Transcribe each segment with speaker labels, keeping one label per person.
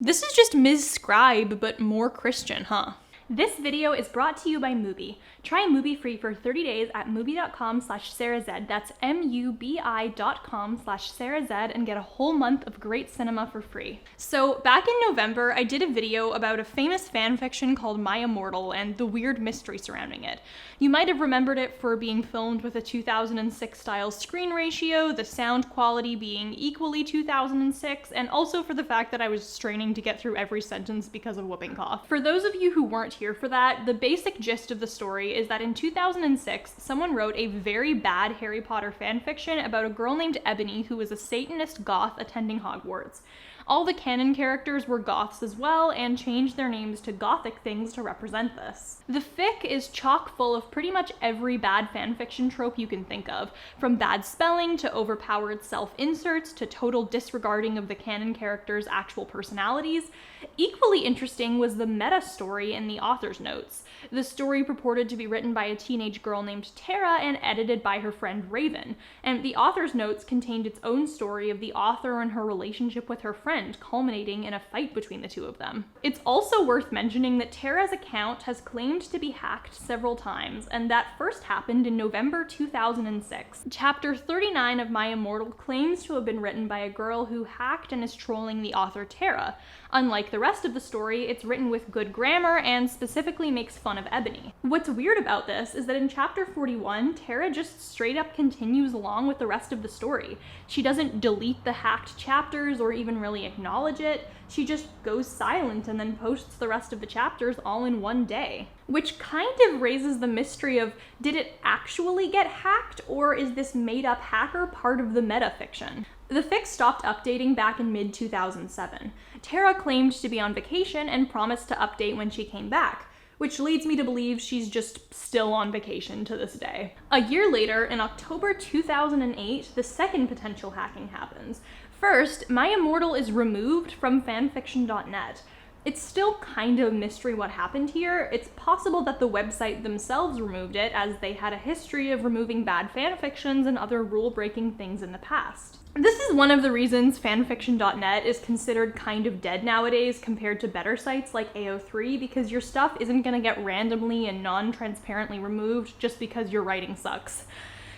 Speaker 1: This is just Ms. Scribe, but more Christian, huh? This video is brought to you by Mubi. Try Mubi free for 30 days at mubi.com/SarahZ. That's mubi.com/SarahZ and get a whole month of great cinema for free. So back in November, I did a video about a famous fanfiction called My Immortal and the weird mystery surrounding it. You might have remembered it for being filmed with a 2006 style screen ratio, the sound quality being equally 2006, and also for the fact that I was straining to get through every sentence because of whooping cough. For those of you who weren't here for that, the basic gist of the story is that in 2006, someone wrote a very bad Harry Potter fanfiction about a girl named Ebony who was a Satanist goth attending Hogwarts. All the canon characters were goths as well, and changed their names to gothic things to represent this. The fic is chock full of pretty much every bad fanfiction trope you can think of, from bad spelling to overpowered self-inserts to total disregarding of the canon characters' actual personalities. Equally interesting was the meta story in the author's notes. The story purported to be written by a teenage girl named Tara and edited by her friend Raven, and the author's notes contained its own story of the author and her relationship with her friend, culminating in a fight between the two of them. It's also worth mentioning that Tara's account has claimed to be hacked several times, and that first happened in November 2006. Chapter 39 of My Immortal claims to have been written by a girl who hacked and is trolling the author Tara. Unlike the rest of the story, it's written with good grammar and specifically makes fun of Ebony. What's weird about this is that in chapter 41, Tara just straight up continues along with the rest of the story. She doesn't delete the hacked chapters or even really acknowledge it. She just goes silent and then posts the rest of the chapters all in one day. Which kind of raises the mystery of, did it actually get hacked, or is this made-up hacker part of the metafiction? The fic stopped updating back in mid-2007. Tara claimed to be on vacation and promised to update when she came back, which leads me to believe she's just still on vacation to this day. A year later, in October 2008, the second potential hacking happens. First, My Immortal is removed from fanfiction.net. It's still kind of a mystery what happened here. It's possible that the website themselves removed it, as they had a history of removing bad fanfictions and other rule-breaking things in the past. This is one of the reasons fanfiction.net is considered kind of dead nowadays compared to better sites like AO3, because your stuff isn't gonna get randomly and non-transparently removed just because your writing sucks.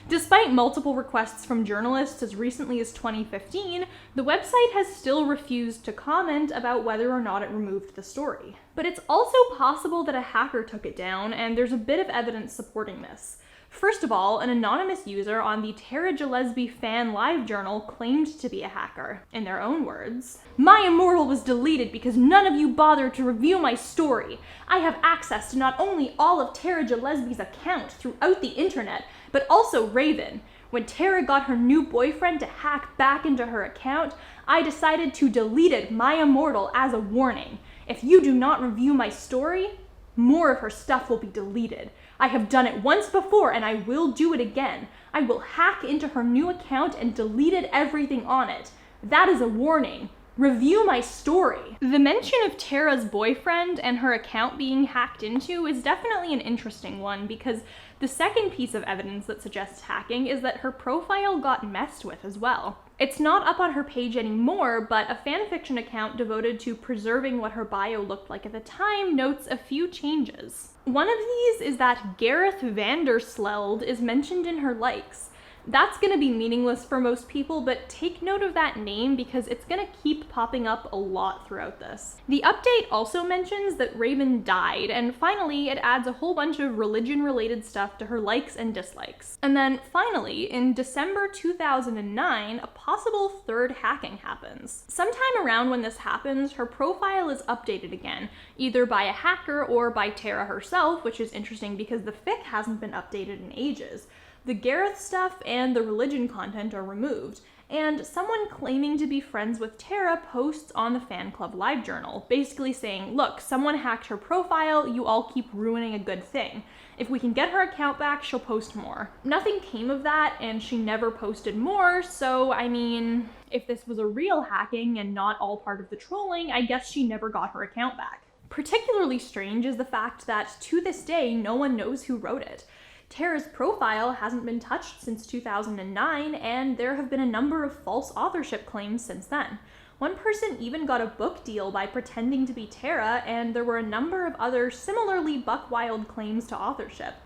Speaker 1: Despite multiple requests from journalists as recently as 2015, the website has still refused to comment about whether or not it removed the story. But it's also possible that a hacker took it down, and there's a bit of evidence supporting this. First of all, an anonymous user on the Tara Gillespie fan live journal claimed to be a hacker. In their own words, "My Immortal was deleted because none of you bothered to review my story. I have access to not only all of Tara Gillespie's account throughout the internet, but also Raven. When Tara got her new boyfriend to hack back into her account, I decided to delete it, My Immortal, as a warning. If you do not review my story, more of her stuff will be deleted. I have done it once before and I will do it again. I will hack into her new account and deleted everything on it. That is a warning. Review my story." The mention of Tara's boyfriend and her account being hacked into is definitely an interesting one, because the second piece of evidence that suggests hacking is that her profile got messed with as well. It's not up on her page anymore, but a fanfiction account devoted to preserving what her bio looked like at the time notes a few changes. One of these is that Gareth Vandersleld is mentioned in her likes. That's gonna be meaningless for most people, but take note of that name because it's gonna keep popping up a lot throughout this. The update also mentions that Raven died, and finally it adds a whole bunch of religion-related stuff to her likes and dislikes. And then finally, in December 2009, a possible third hacking happens. Sometime around when this happens, her profile is updated again, either by a hacker or by Tara herself, which is interesting because the fic hasn't been updated in ages. The Gareth stuff and the religion content are removed, and someone claiming to be friends with Tara posts on the fan club live journal, basically saying, "Look, someone hacked her profile, you all keep ruining a good thing. If we can get her account back, she'll post more." Nothing came of that, and she never posted more, so I mean, if this was a real hacking and not all part of the trolling, I guess she never got her account back. Particularly strange is the fact that to this day, no one knows who wrote it. Tara's profile hasn't been touched since 2009, and there have been a number of false authorship claims since then. One person even got a book deal by pretending to be Tara, and there were a number of other similarly buck-wild claims to authorship.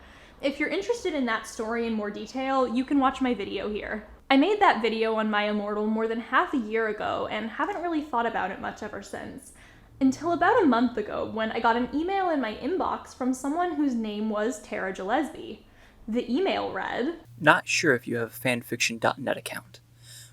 Speaker 1: If you're interested in that story in more detail, you can watch my video here. I made that video on My Immortal more than half a year ago and haven't really thought about it much ever since. Until about a month ago, when I got an email in my inbox from someone whose name was Tara Gillespie. The email read,
Speaker 2: "Not sure if you have a fanfiction.net account,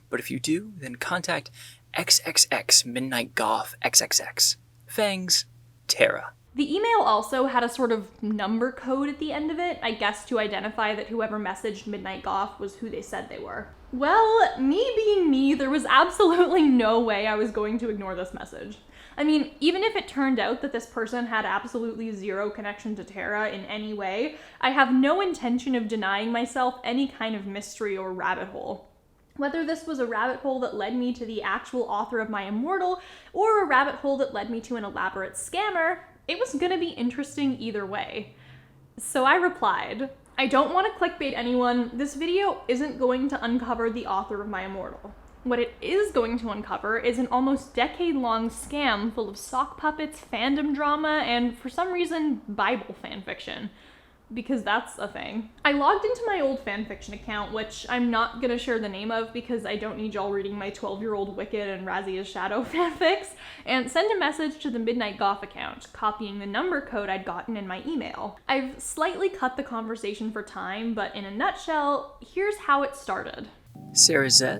Speaker 2: but if you do, then contact XXX Midnight Goth XXX. Fangs, Tara."
Speaker 1: The email also had a sort of number code at the end of it, I guess to identify that whoever messaged Midnight Goth was who they said they were. Well, me being me, there was absolutely no way I was going to ignore this message. I mean, even if it turned out that this person had absolutely zero connection to Tara in any way, I have no intention of denying myself any kind of mystery or rabbit hole. Whether this was a rabbit hole that led me to the actual author of My Immortal, or a rabbit hole that led me to an elaborate scammer, it was gonna be interesting either way. So I replied, "I don't want to clickbait anyone, this video isn't going to uncover the author of My Immortal. What it is going to uncover is an almost decade-long scam full of sock puppets, fandom drama, and for some reason, Bible fanfiction. Because that's a thing." I logged into my old fanfiction account, which I'm not gonna share the name of because I don't need y'all reading my 12-year-old Wicked and Razia's Shadow fanfics, and sent a message to the Midnight Goth account, copying the number code I'd gotten in my email. I've slightly cut the conversation for time, but in a nutshell, here's how it started.
Speaker 2: "Sarah Z,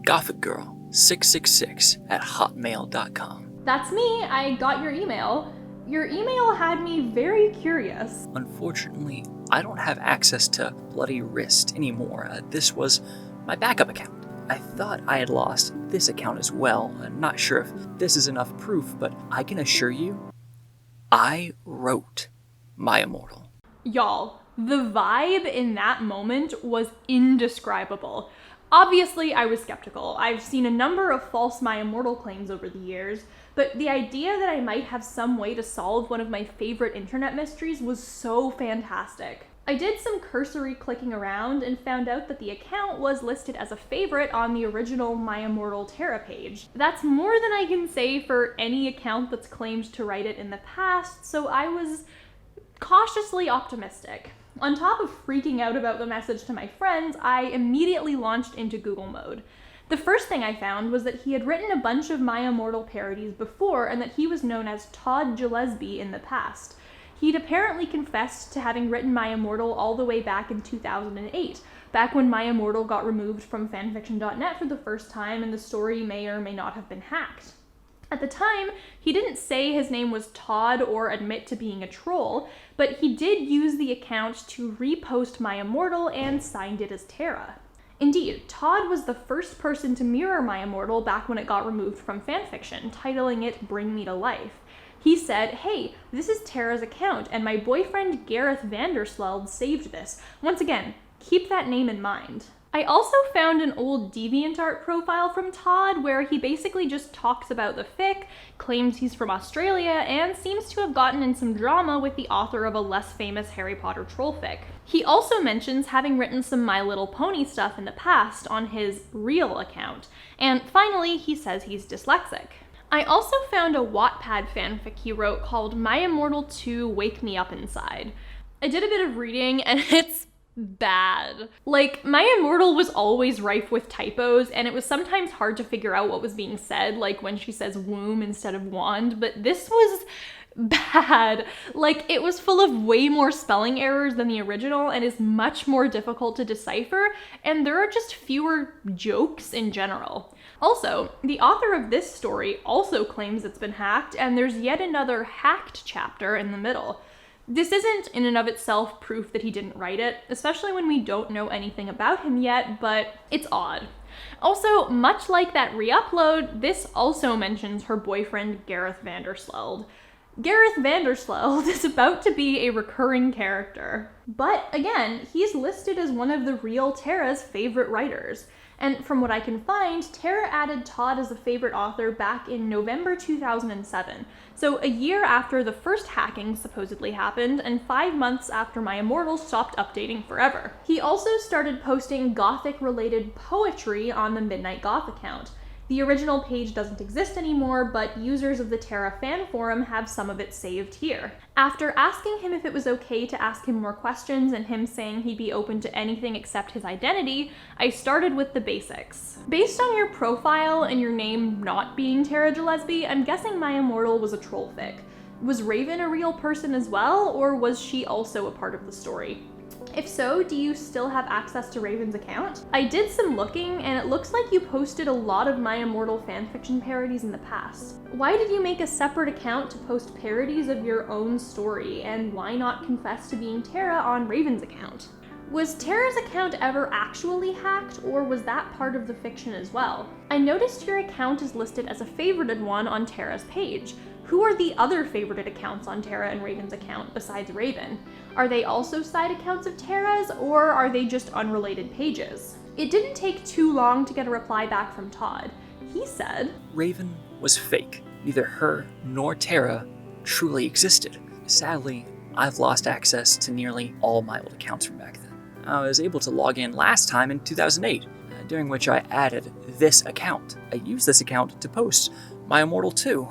Speaker 2: Gothic Girl 666 at hotmail.com.
Speaker 1: That's me, I got your email. Your email had me very curious.
Speaker 2: Unfortunately, I don't have access to Bloody Wrist anymore. This was my backup account. I thought I had lost this account as well. I'm not sure if this is enough proof, but I can assure you, I wrote My Immortal."
Speaker 1: Y'all, the vibe in that moment was indescribable. Obviously, I was skeptical. I've seen a number of false My Immortal claims over the years, but the idea that I might have some way to solve one of my favorite internet mysteries was so fantastic. I did some cursory clicking around and found out that the account was listed as a favorite on the original My Immortal Tara page. That's more than I can say for any account that's claimed to write it in the past, so I was cautiously optimistic. On top of freaking out about the message to my friends, I immediately launched into Google mode. The first thing I found was that he had written a bunch of My Immortal parodies before and that he was known as Todd Gillespie in the past. He'd apparently confessed to having written My Immortal all the way back in 2008, back when My Immortal got removed from fanfiction.net for the first time and the story may or may not have been hacked. At the time, he didn't say his name was Todd or admit to being a troll, but he did use the account to repost My Immortal and signed it as Tara. Indeed, Todd was the first person to mirror My Immortal back when it got removed from fanfiction, titling it Bring Me to Life. He said, "Hey, this is Tara's account, and my boyfriend Gareth Vandersloot saved this. Once again, keep that name in mind." I also found an old DeviantArt profile from Todd where he basically just talks about the fic, claims he's from Australia, and seems to have gotten in some drama with the author of a less famous Harry Potter troll fic. He also mentions having written some My Little Pony stuff in the past on his real account. And finally, he says he's dyslexic. I also found a Wattpad fanfic he wrote called My Immortal 2 Wake Me Up Inside. I did a bit of reading and it's bad. Like, My Immortal was always rife with typos, and it was sometimes hard to figure out what was being said, like when she says womb instead of wand, but this was bad. Like, it was full of way more spelling errors than the original and is much more difficult to decipher, and there are just fewer jokes in general. Also, the author of this story also claims it's been hacked, and there's yet another hacked chapter in the middle. This isn't in and of itself proof that he didn't write it, especially when we don't know anything about him yet, but it's odd. Also, much like that re-upload, this also mentions her boyfriend Gareth Vandersloot. Gareth Vandersloot is about to be a recurring character. But again, he's listed as one of the real Tara's favorite writers. And from what I can find, Tara added Todd as a favorite author back in November 2007, so a year after the first hacking supposedly happened, and 5 months after My Immortal stopped updating forever. He also started posting Gothic-related poetry on the Midnight Goth account. The original page doesn't exist anymore, but users of the Tara fan forum have some of it saved here. After asking him if it was okay to ask him more questions and him saying he'd be open to anything except his identity, I started with the basics. Based on your profile and your name not being Tara Gillespie, I'm guessing My Immortal was a troll fic. Was Raven a real person as well, or was she also a part of the story? If so, do you still have access to Raven's account? I did some looking, and it looks like you posted a lot of My Immortal fanfiction parodies in the past. Why did you make a separate account to post parodies of your own story, and why not confess to being Tara on Raven's account? Was Tara's account ever actually hacked, or was that part of the fiction as well? I noticed your account is listed as a favorited one on Tara's page. Who are the other favorited accounts on Tara and Raven's account besides Raven? Are they also side accounts of Tara's, or are they just unrelated pages? It didn't take too long to get a reply back from Todd. He said,
Speaker 2: Raven was fake. Neither her nor Tara truly existed. Sadly, I've lost access to nearly all my old accounts from back then. I was able to log in last time in 2008, during which I added this account. I used this account to post My Immortal 2.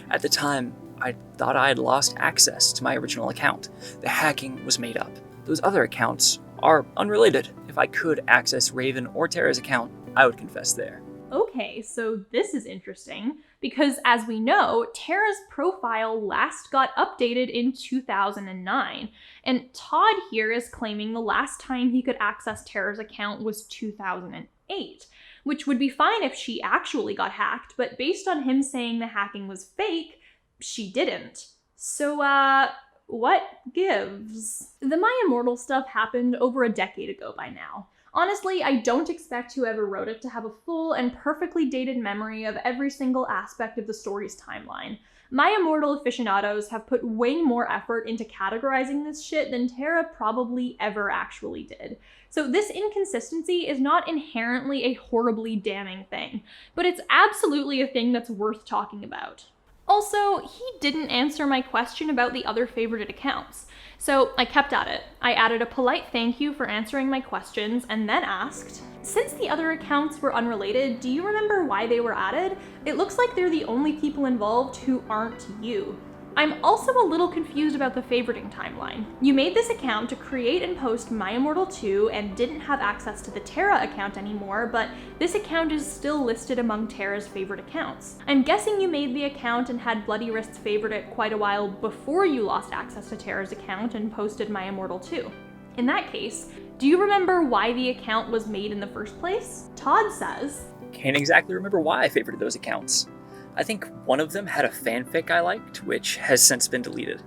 Speaker 2: At the time, I thought I had lost access to my original account. The hacking was made up. Those other accounts are unrelated. If I could access Raven or Tara's account, I would confess there.
Speaker 1: Okay, so this is interesting, because as we know, Tara's profile last got updated in 2009, and Todd here is claiming the last time he could access Tara's account was 2008, which would be fine if she actually got hacked, but based on him saying the hacking was fake, she didn't. So, what gives? The My Immortal stuff happened over a decade ago by now. Honestly, I don't expect whoever wrote it to have a full and perfectly dated memory of every single aspect of the story's timeline. My Immortal aficionados have put way more effort into categorizing this shit than Tara probably ever actually did. So this inconsistency is not inherently a horribly damning thing, but it's absolutely a thing that's worth talking about. Also, he didn't answer my question about the other favorited accounts. So I kept at it. I added a polite thank you for answering my questions and then asked, since the other accounts were unrelated, do you remember why they were added? It looks like they're the only people involved who aren't you. I'm also a little confused about the favoriting timeline. You made this account to create and post My Immortal 2 and didn't have access to the Tara account anymore, but this account is still listed among Tara's favorite accounts. I'm guessing you made the account and had Bloody Wrists favorite it quite a while before you lost access to Tara's account and posted My Immortal 2. In that case, do you remember why the account was made in the first place? Todd says,
Speaker 2: Can't exactly remember why I favorited those accounts. I think one of them had a fanfic I liked, which has since been deleted.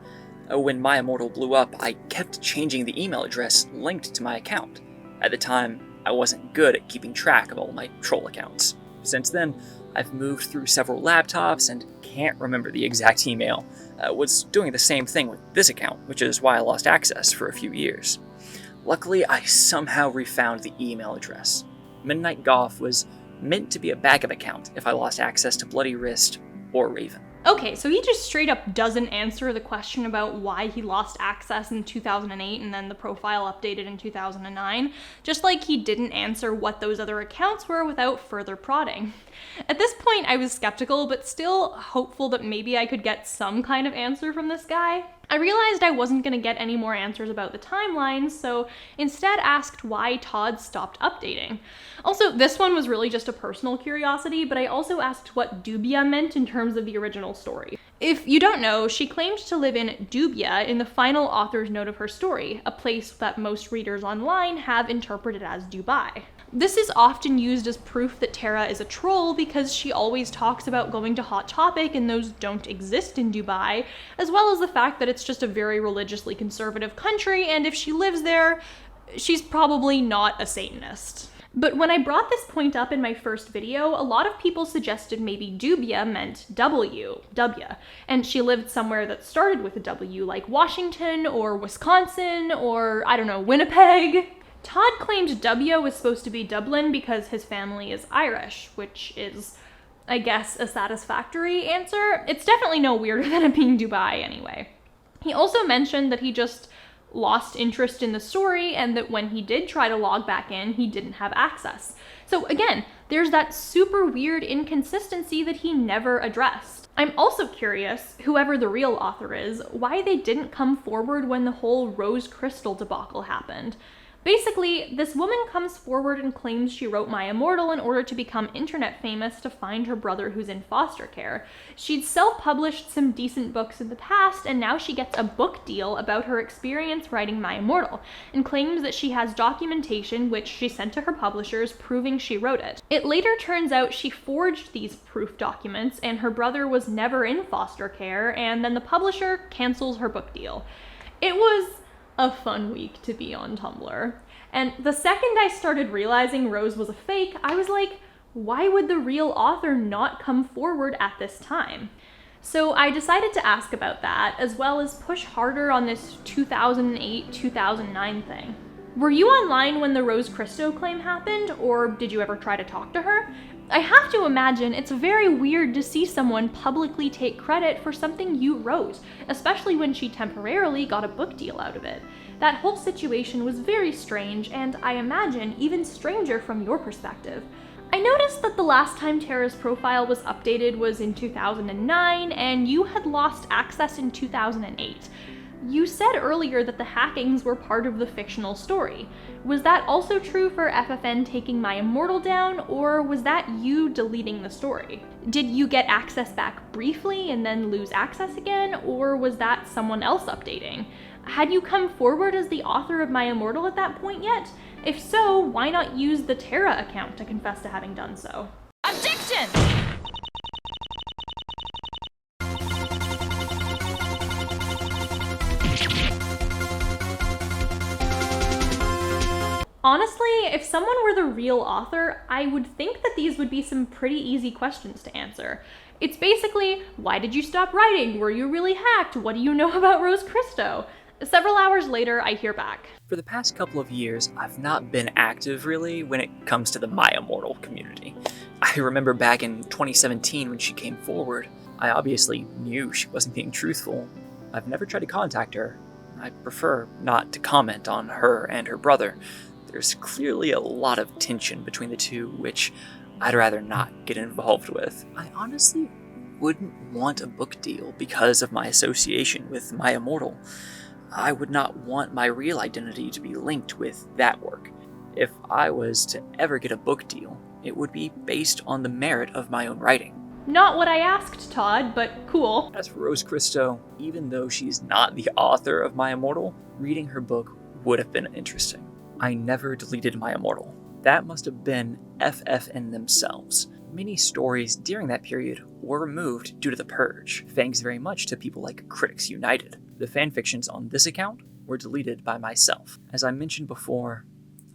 Speaker 2: When My Immortal blew up, I kept changing the email address linked to my account. At the time, I wasn't good at keeping track of all my troll accounts. Since then, I've moved through several laptops and can't remember the exact email. Was doing the same thing with this account, which is why I lost access for a few years. Luckily, I somehow refound the email address. Midnight Goth was meant to be a backup account if I lost access to Bloody Wrist or Raven.
Speaker 1: Okay, so he just straight up doesn't answer the question about why he lost access in 2008 and then the profile updated in 2009, just like he didn't answer what those other accounts were without further prodding. At this point, I was skeptical, but still hopeful that maybe I could get some kind of answer from this guy. I realized I wasn't going to get any more answers about the timeline, so instead asked why Todd stopped updating. Also, this one was really just a personal curiosity, but I also asked what dubia meant in terms of the original story. If you don't know, she claimed to live in Dubia in the final author's note of her story, a place that most readers online have interpreted as Dubai. This is often used as proof that Tara is a troll because she always talks about going to Hot Topic and those don't exist in Dubai, as well as the fact that it's just a very religiously conservative country, and if she lives there, she's probably not a Satanist. But when I brought this point up in my first video, a lot of people suggested maybe dubia meant W, and she lived somewhere that started with a W, like Washington or Wisconsin or, I don't know, Winnipeg. Todd claimed W was supposed to be Dublin because his family is Irish, which is, I guess, a satisfactory answer. It's definitely no weirder than it being Dubai anyway. He also mentioned that he just lost interest in the story, and that when he did try to log back in, he didn't have access. So again, there's that super weird inconsistency that he never addressed. I'm also curious, whoever the real author is, why they didn't come forward when the whole Rose Christo debacle happened. Basically, this woman comes forward and claims she wrote My Immortal in order to become internet famous to find her brother who's in foster care. She'd self-published some decent books in the past, and now she gets a book deal about her experience writing My Immortal, and claims that she has documentation which she sent to her publishers proving she wrote it. It later turns out she forged these proof documents, and her brother was never in foster care, and then the publisher cancels her book deal. It was a fun week to be on Tumblr. And the second I started realizing Rose was a fake, I was like, why would the real author not come forward at this time? So I decided to ask about that, as well as push harder on this 2008-2009 thing. Were you online when the Rose Christo claim happened, or did you ever try to talk to her? I have to imagine it's very weird to see someone publicly take credit for something you wrote, especially when she temporarily got a book deal out of it. That whole situation was very strange, and I imagine even stranger from your perspective. I noticed that the last time Tara's profile was updated was in 2009, and you had lost access in 2008. You said earlier that the hackings were part of the fictional story. Was that also true for FFN taking My Immortal down, or was that you deleting the story? Did you get access back briefly and then lose access again, or was that someone else updating? Had you come forward as the author of My Immortal at that point yet? If so, why not use the Tara account to confess to having done so?
Speaker 3: Objection!
Speaker 1: Honestly, if someone were the real author, I would think that these would be some pretty easy questions to answer. It's basically, why did you stop writing? Were you really hacked? What do you know about Rose Christo? Several hours later, I hear back.
Speaker 2: For the past couple of years, I've not been active really when it comes to the My Immortal community. I remember back in 2017 when she came forward, I obviously knew she wasn't being truthful. I've never tried to contact her. I prefer not to comment on her and her brother. There's clearly a lot of tension between the two, which I'd rather not get involved with. I honestly wouldn't want a book deal because of my association with My Immortal. I would not want my real identity to be linked with that work. If I was to ever get a book deal, it would be based on the merit of my own writing.
Speaker 1: Not what I asked, Todd, but cool.
Speaker 2: As for Rose Christo, even though she's not the author of My Immortal, reading her book would have been interesting. I never deleted My Immortal. That must have been FFN themselves. Many stories during that period were removed due to the purge, thanks very much to people like Critics United. The fanfictions on this account were deleted by myself. As I mentioned before,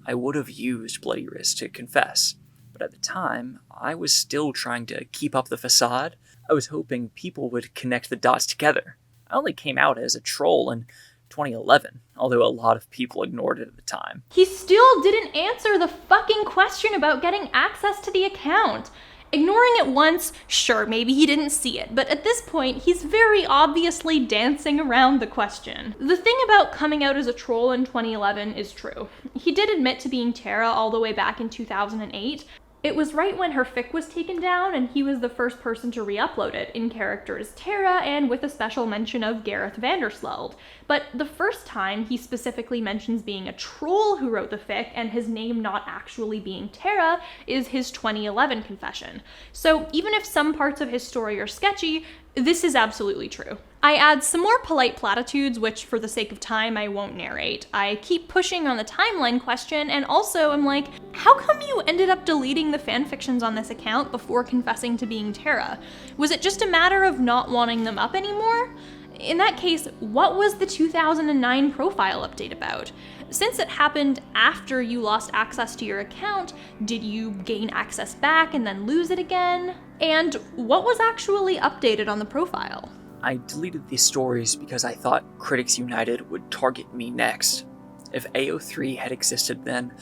Speaker 2: I would have used Bloody Wrist to confess, but at the time, I was still trying to keep up the facade. I was hoping people would connect the dots together. I only came out as a troll in 2011, although a lot of people ignored it at the time.
Speaker 1: He still didn't answer the fucking question about getting access to the account. Ignoring it once, sure, maybe he didn't see it, but at this point, he's very obviously dancing around the question. The thing about coming out as a troll in 2011 is true. He did admit to being Tara all the way back in 2008. It was right when her fic was taken down, and he was the first person to re-upload it, in character as Tara and with a special mention of Gareth Vandersloot. But the first time he specifically mentions being a troll who wrote the fic and his name not actually being Tara is his 2011 confession. So even if some parts of his story are sketchy, this is absolutely true. I add some more polite platitudes, which for the sake of time, I won't narrate. I keep pushing on the timeline question, and also I'm like, how come you ended up deleting the fanfictions on this account before confessing to being Tara? Was it just a matter of not wanting them up anymore? In that case, what was the 2009 profile update about? Since it happened after you lost access to your account, did you gain access back and then lose it again? And what was actually updated on the profile?
Speaker 2: I deleted these stories because I thought Critics United would target me next. If AO3 had existed then,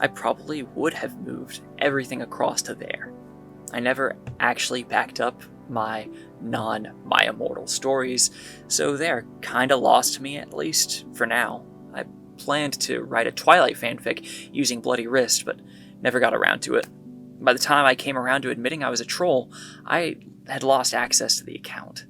Speaker 2: I probably would have moved everything across to there. I never actually backed up my non-My Immortal stories, so they're kinda lost to me, at least for now. planned to write a Twilight fanfic using Bloody Wrist, but never got around to it. By the time I came around to admitting I was a troll, I had lost access to the account.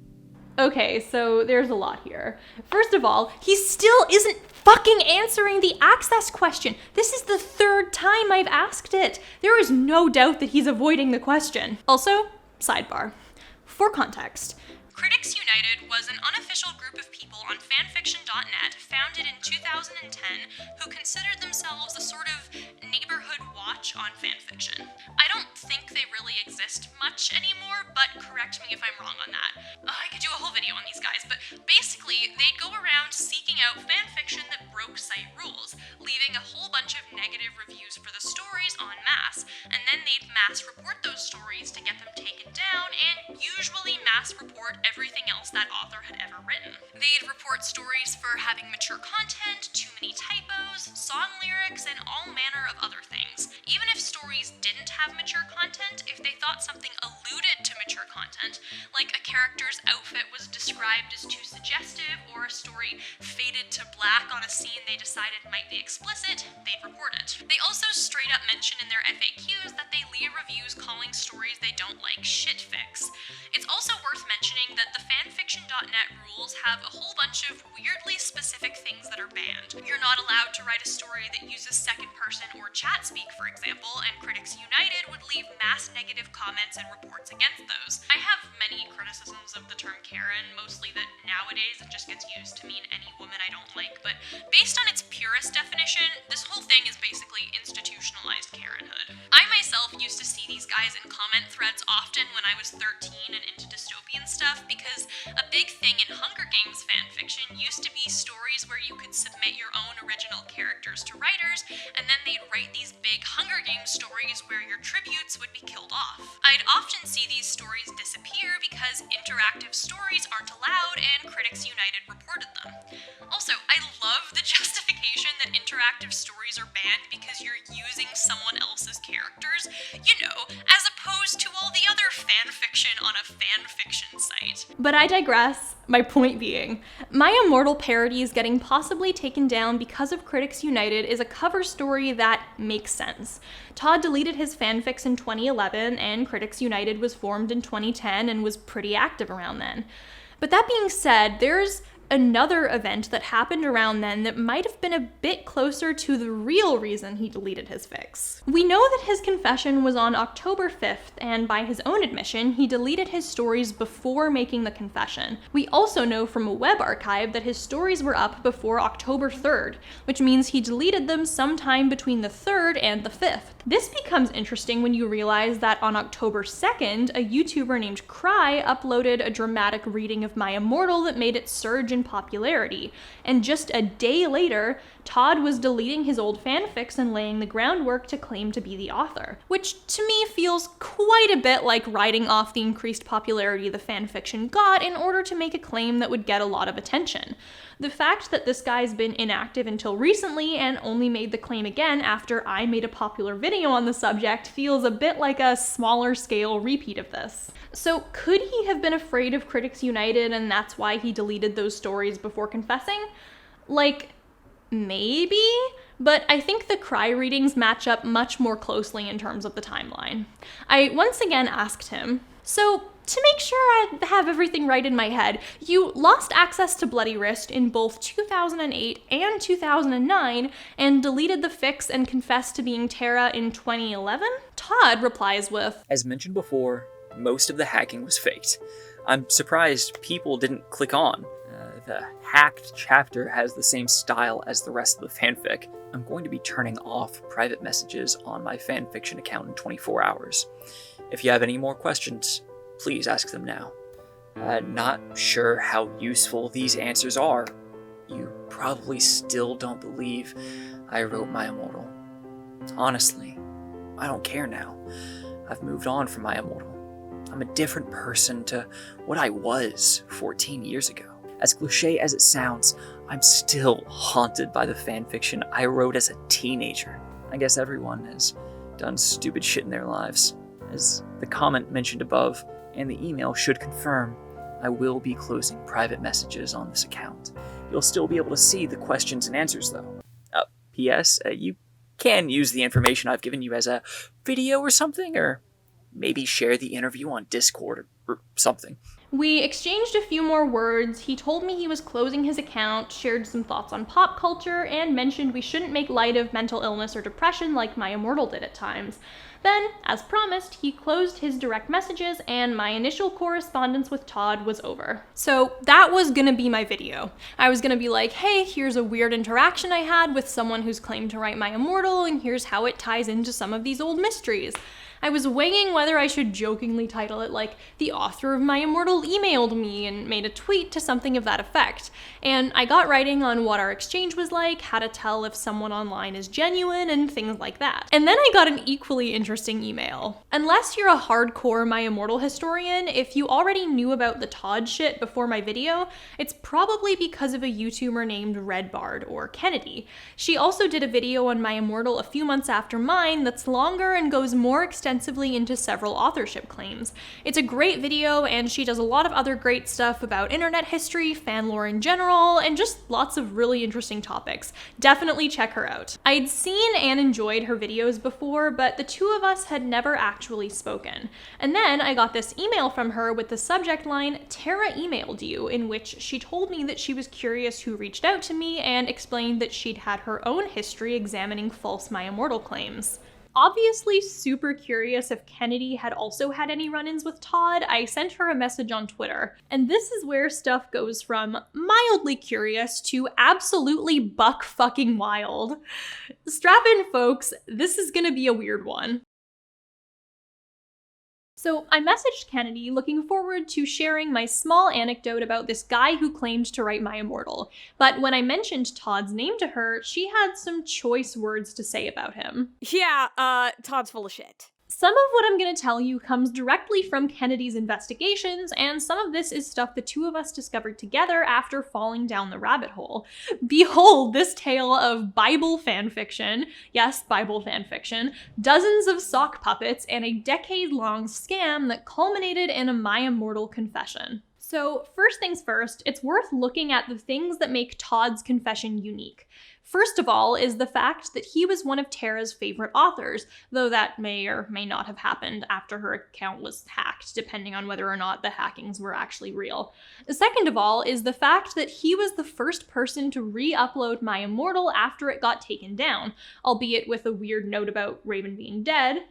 Speaker 1: Okay, so there's a lot here. First of all, he still isn't fucking answering the access question. This is the third time I've asked it. There is no doubt that he's avoiding the question. Also, sidebar. For context, Critics United was an unofficial group of people on fanfiction.net founded in 2010 who considered themselves a sort of neighborhood watch on fanfiction. I don't think they really exist much anymore, but correct me if I'm wrong on that. I could do a whole video on these guys, but basically they'd go around seeking out fanfiction that broke site rules, leaving a whole bunch of negative reviews for the stories en masse, and then they'd mass report those stories to get them taken down, and usually mass report everything else that author had ever written. They'd report stories for having mature content, too many typos, song lyrics, and all manner of other things. Even if stories didn't have mature content, if they thought something alluded to mature content, like a character's outfit was described as too suggestive, or a story faded to black on a scene they decided might be explicit, they'd report it. They also straight up mention in their FAQs that they leave reviews calling stories they don't like shitfics. It's also worth mentioning that the fanfiction.net rules have a whole bunch of weirdly specific things that are banned. You're not allowed to write a story that uses second person or chat speak, for example, and Critics United would leave mass negative comments and reports against those. I have many criticisms of the term Karen, mostly that nowadays it just gets used to mean any woman I don't like, but based on its purest definition, this whole thing is basically institutionalized Karenhood. I myself used to see these guys in comment threads often when I was 13 and into dystopian stuff, because a big thing in Hunger Games fanfiction used to be stories where you could submit your own original characters to writers, and then they'd write these big Hunger Games stories where your tributes would be killed off. I'd often see these stories disappear because interactive stories aren't allowed, and Critics United reported them. Also, I love the justification that interactive stories are banned because you're using someone else's characters, you know, as opposed to all the other fanfiction on a fanfiction site. But I digress, my point being, My Immortal parodies getting possibly taken down because of Critics United is a cover story that makes sense. Todd deleted his fanfics in 2011, and Critics United was formed in 2010 and was pretty active around then. But that being said, there's another event that happened around then that might have been a bit closer to the real reason he deleted his fics. We know that his confession was on October 5th, and by his own admission, he deleted his stories before making the confession. We also know from a web archive that his stories were up before October 3rd, which means he deleted them sometime between the 3rd and the 5th. This becomes interesting when you realize that on October 2nd, a YouTuber named Cry uploaded a dramatic reading of My Immortal that made it surge in popularity, and just a day later, Todd was deleting his old fanfics and laying the groundwork to claim to be the author, which to me feels quite a bit like riding off the increased popularity the fanfiction got in order to make a claim that would get a lot of attention. The fact that this guy's been inactive until recently and only made the claim again after I made a popular video on the subject feels a bit like a smaller scale repeat of this. So could he have been afraid of Critics United and that's why he deleted those stories before confessing? Like, maybe? But I think the Cry readings match up much more closely in terms of the timeline. I once again asked him, so to make sure I have everything right in my head, you lost access to Bloody Wrist in both 2008 and 2009 and deleted the fics and confessed to being Tara in 2011? Todd replies with,
Speaker 2: as mentioned before, most of the hacking was faked. I'm surprised people didn't click on. The hacked chapter has the same style as the rest of the fanfic. I'm going to be turning off private messages on my fanfiction account in 24 hours. If you have any more questions, please ask them now. Not sure how useful these answers are. You probably still don't believe I wrote My Immortal. Honestly, I don't care now. I've moved on from My Immortal. I'm a different person to what I was 14 years ago. As cliche as it sounds, I'm still haunted by the fanfiction I wrote as a teenager. I guess everyone has done stupid shit in their lives. As the comment mentioned above, and the email should confirm, I will be closing private messages on this account. You'll still be able to see the questions and answers though. P.S. You can use the information I've given you as a video or something, or maybe share the interview on Discord or something.
Speaker 1: We exchanged a few more words. He told me he was closing his account, shared some thoughts on pop culture, and mentioned we shouldn't make light of mental illness or depression like My Immortal did at times. Then, as promised, he closed his direct messages and my initial correspondence with Todd was over. So that was gonna be my video. I was gonna be like, hey, here's a weird interaction I had with someone who's claimed to write My Immortal, and here's how it ties into some of these old mysteries. I was weighing whether I should jokingly title it like, the author of My Immortal emailed me and made a tweet to something of that effect. And I got writing on what our exchange was like, how to tell if someone online is genuine, and things like that. And then I got an equally interesting email. Unless you're a hardcore My Immortal historian, if you already knew about the Todd shit before my video, it's probably because of a YouTuber named Redbard or Kennedy. She also did a video on My Immortal a few months after mine that's longer and goes more extensively into several authorship claims. It's a great video, and she does a lot of other great stuff about internet history, fan lore in general, and just lots of really interesting topics. Definitely check her out. I'd seen and enjoyed her videos before, but the two of us had never actually spoken. And then I got this email from her with the subject line, "Tara emailed you," in which she told me that she was curious who reached out to me and explained that she'd had her own history examining false My Immortal claims. Obviously super curious if Kennedy had also had any run-ins with Todd, I sent her a message on Twitter. And this is where stuff goes from mildly curious to absolutely buck fucking wild. Strap in, folks, this is gonna be a weird one. So I messaged Kennedy looking forward to sharing my small anecdote about this guy who claimed to write My Immortal. But when I mentioned Todd's name to her, she had some choice words to say about him.
Speaker 3: Yeah, Todd's full of shit.
Speaker 1: Some of what I'm going to tell you comes directly from Kennedy's investigations, and some of this is stuff the two of us discovered together after falling down the rabbit hole. Behold this tale of Bible fanfiction, yes, Bible fanfiction, dozens of sock puppets, and a decade-long scam that culminated in a My Immortal confession. So first things first, it's worth looking at the things that make Todd's confession unique. First of all is the fact that he was one of Tara's favorite authors, though that may or may not have happened after her account was hacked, depending on whether or not the hackings were actually real. Second of all is the fact that he was the first person to re-upload My Immortal after it got taken down, albeit with a weird note about Raven being dead.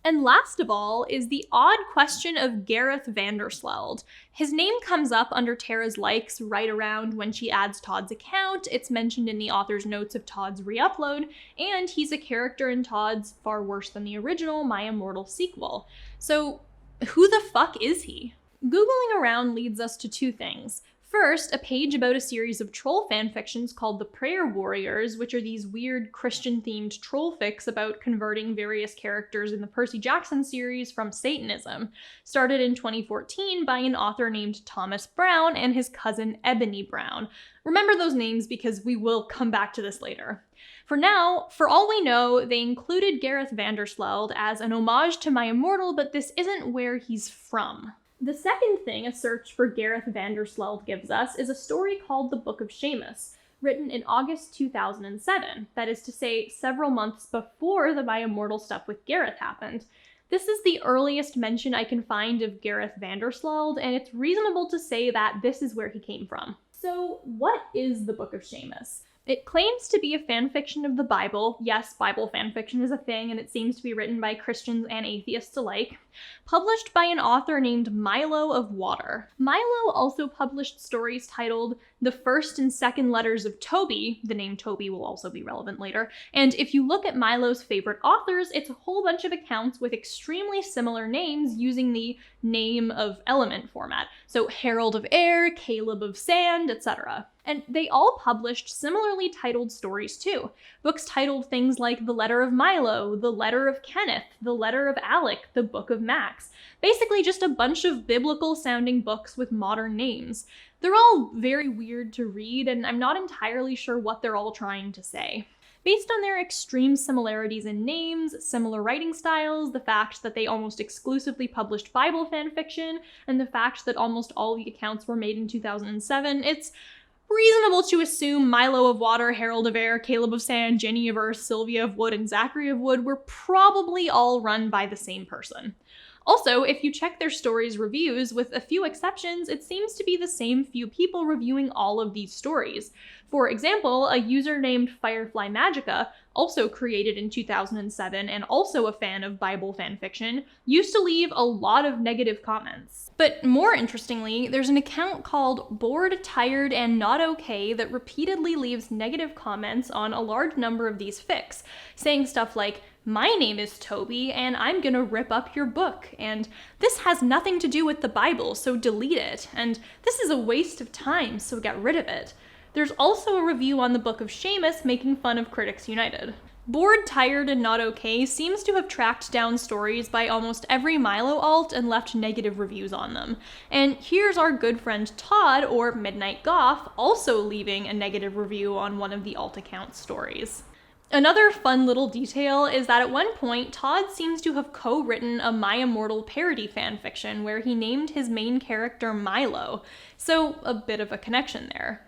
Speaker 1: And last of all is the odd question of Gareth Vandersloot. His name comes up under Tara's likes right around when she adds Todd's account, it's mentioned in the author's notes of Todd's re-upload, and he's a character in Todd's far worse than the original My Immortal sequel. So who the fuck is he? Googling around leads us to two things. First, a page about a series of troll fanfictions called The Prayer Warriors, which are these weird Christian-themed troll fics about converting various characters in the Percy Jackson series from Satanism, started in 2014 by an author named Thomas Brown and his cousin Ebony Brown. Remember those names because we will come back to this later. For now, for all we know, they included Gareth Vandersloot as an homage to My Immortal, but this isn't where he's from. The second thing a search for Gareth Vandersloot gives us is a story called The Book of Seamus, written in August 2007, that is to say, several months before the My Immortal stuff with Gareth happened. This is the earliest mention I can find of Gareth Vandersloot, and it's reasonable to say that this is where he came from. So, what is the Book of Seamus? It claims to be a fanfiction of the Bible. Yes, Bible fanfiction is a thing, and it seems to be written by Christians and atheists alike. Published by an author named Milo of Water. Milo also published stories titled The First and Second Letters of Toby. The name Toby will also be relevant later. And if you look at Milo's favorite authors, it's a whole bunch of accounts with extremely similar names using the name of element format. So Herald of Air, Caleb of Sand, etc. And they all published similarly titled stories too. Books titled things like The Letter of Milo, The Letter of Kenneth, The Letter of Alec, The Book of Max. Basically just a bunch of biblical sounding books with modern names. They're all very weird to read, and I'm not entirely sure what they're all trying to say. Based on their extreme similarities in names, similar writing styles, the fact that they almost exclusively published Bible fanfiction, and the fact that almost all the accounts were made in 2007, it's reasonable to assume Milo of Water, Harold of Air, Caleb of Sand, Jenny of Earth, Sylvia of Wood, and Zachary of Wood were probably all run by the same person. Also, if you check their stories' reviews, with a few exceptions, it seems to be the same few people reviewing all of these stories. For example, a user named Firefly Magica, also created in 2007 and also a fan of Bible fanfiction, used to leave a lot of negative comments. But more interestingly, there's an account called Bored, Tired, and Not Okay that repeatedly leaves negative comments on a large number of these fics, saying stuff like, "My name is Toby, and I'm gonna rip up your book," and "This has nothing to do with the Bible, so delete it," and "This is a waste of time, so get rid of it." There's also a review on the Book of Seamus making fun of Critics United. Bored, Tired, and Not Okay seems to have tracked down stories by almost every Milo alt and left negative reviews on them. And here's our good friend Todd, or Midnight Goth, also leaving a negative review on one of the alt account's stories. Another fun little detail is that at one point, Todd seems to have co-written a My Immortal parody fanfiction where he named his main character Milo, so a bit of a connection there.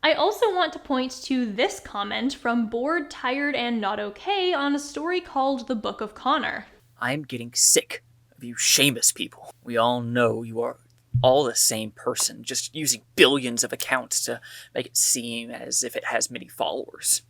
Speaker 1: I also want to point to this comment from Bored, Tired, and Not Okay on a story called The Book of Connor.
Speaker 2: I'm getting sick of you Seamus people. We all know you are all the same person, just using billions of accounts to make it seem as if it has many followers.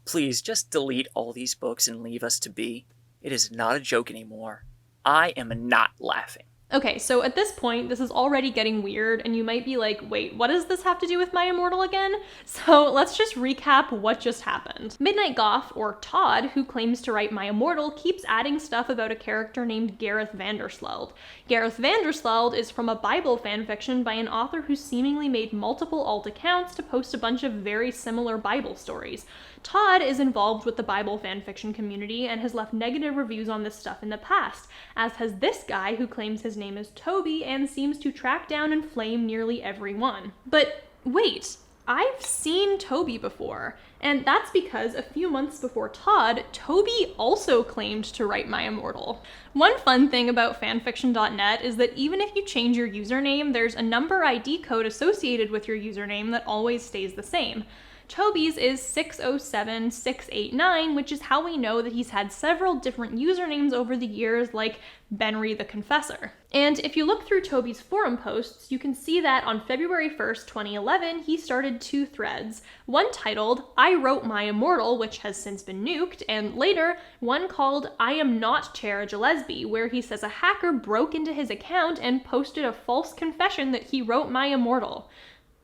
Speaker 2: Please just delete all these books and leave us to be. It is not a joke anymore. I am not laughing.
Speaker 1: Okay, so at this point, this is already getting weird, and you might be like, wait, what does this have to do with My Immortal again? So let's just recap what just happened. Midnight Goth, or Todd, who claims to write My Immortal, keeps adding stuff about a character named Gareth Vandersloot. Gareth Vandersloot is from a Bible fanfiction by an author who seemingly made multiple alt accounts to post a bunch of very similar Bible stories. Todd is involved with the Bible fanfiction community and has left negative reviews on this stuff in the past, as has this guy who claims his name is Toby and seems to track down and flame nearly everyone. But wait, I've seen Toby before, and that's because a few months before Todd, Toby also claimed to write My Immortal. One fun thing about fanfiction.net is that even if you change your username, there's a number ID code associated with your username that always stays the same. Toby's is 607689, which is how we know that he's had several different usernames over the years, like Benry the Confessor. And if you look through Toby's forum posts, you can see that on February 1st, 2011, he started 2 threads. One titled, "I Wrote My Immortal," which has since been nuked, and later, one called "I Am Not Chera Gillespie," where he says a hacker broke into his account and posted a false confession that he wrote My Immortal.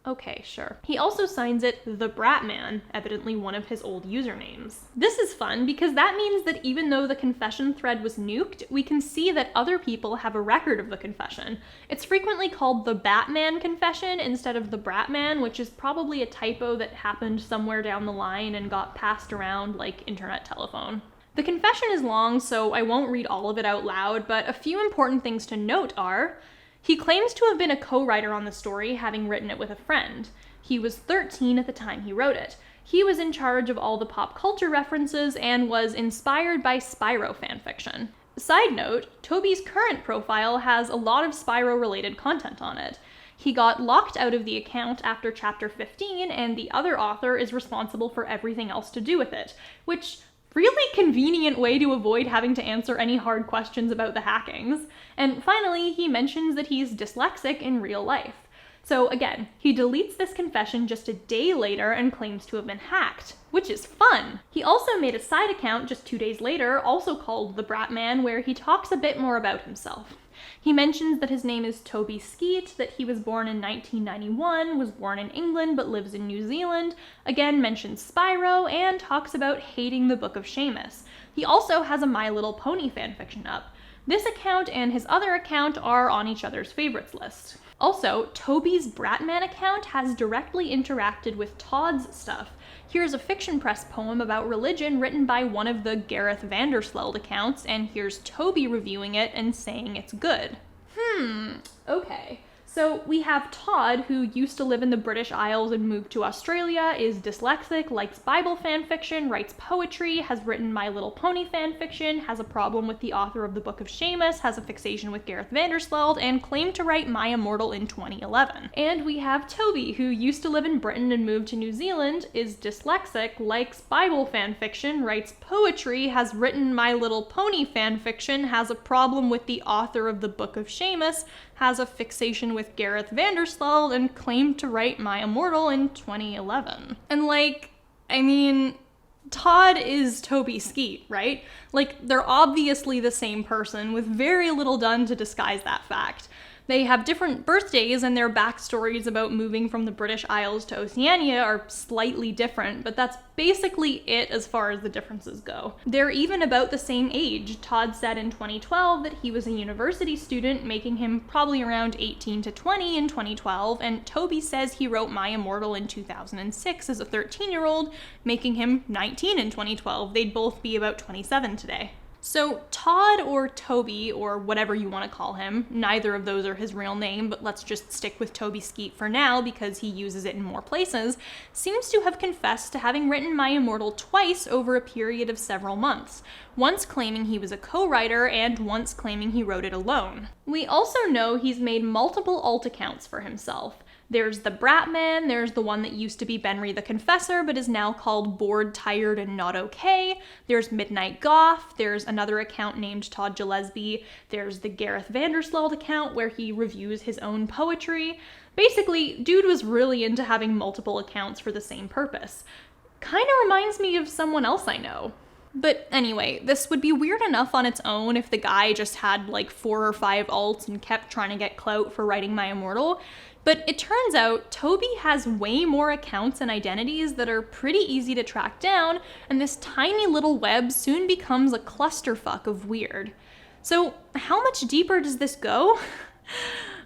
Speaker 1: Okay, sure. He also signs it The Bratman, evidently one of his old usernames. This is fun because that means that even though the confession thread was nuked, we can see that other people have a record of the confession. It's frequently called the Batman confession instead of the Bratman, which is probably a typo that happened somewhere down the line and got passed around like internet telephone. The confession is long, so I won't read all of it out loud, but a few important things to note are: he claims to have been a co-writer on the story, having written it with a friend. He was 13 at the time he wrote it. He was in charge of all the pop culture references and was inspired by Spyro fanfiction. Side note, Toby's current profile has a lot of Spyro-related content on it. He got locked out of the account after chapter 15, and the other author is responsible for everything else to do with it, which really convenient way to avoid having to answer any hard questions about the hackings. And finally, he mentions that he's dyslexic in real life. So again, he deletes this confession just a day later and claims to have been hacked, which is fun. He also made a side account just 2 days later, also called The Bratman, where he talks a bit more about himself. He mentions that his name is Toby Skeet, that he was born in 1991, was born in England but lives in New Zealand, again mentions Spyro, and talks about hating the Book of Seamus. He also has a My Little Pony fanfiction up. This account and his other account are on each other's favorites list. Also, Toby's Bratman account has directly interacted with Todd's stuff. Here's a Fiction Press poem about religion written by one of the Gareth Vandersloot accounts, and here's Toby reviewing it and saying it's good. Okay. So we have Todd, who used to live in the British Isles and moved to Australia, is dyslexic, likes Bible fanfiction, writes poetry, has written My Little Pony fanfiction, has a problem with the author of the Book of Seamus, has a fixation with Gareth Vandersloot, and claimed to write My Immortal in 2011. And we have Toby, who used to live in Britain and moved to New Zealand, is dyslexic, likes Bible fanfiction, writes poetry, has written My Little Pony fanfiction, has a problem with the author of the Book of Seamus, has a fixation with Gareth Vandersloot, and claimed to write My Immortal in 2011. And Todd is Toby Skeet, right? They're obviously the same person, with very little done to disguise that fact. They have different birthdays, and their backstories about moving from the British Isles to Oceania are slightly different, but that's basically it as far as the differences go. They're even about the same age. Todd said in 2012 that he was a university student, making him probably around 18 to 20 in 2012, and Toby says he wrote My Immortal in 2006 as a 13-year-old, making him 19 in 2012. They'd both be about 27 today. So Todd, or Toby, or whatever you want to call him, neither of those are his real name, but let's just stick with Toby Skeet for now because he uses it in more places, seems to have confessed to having written My Immortal twice over a period of several months, once claiming he was a co-writer and once claiming he wrote it alone. We also know he's made multiple alt accounts for himself. There's the Bratman, there's the one that used to be Benry the Confessor but is now called Bored, Tired, and Not Okay, there's Midnight Goth, there's another account named Todd Gillespie, there's the Gareth Vandersloot account where he reviews his own poetry. Basically, dude was really into having multiple accounts for the same purpose. Kinda reminds me of someone else I know. But anyway, this would be weird enough on its own if the guy just had 4 or 5 alts and kept trying to get clout for writing My Immortal. But it turns out Toby has way more accounts and identities that are pretty easy to track down, and this tiny little web soon becomes a clusterfuck of weird. So how much deeper does this go?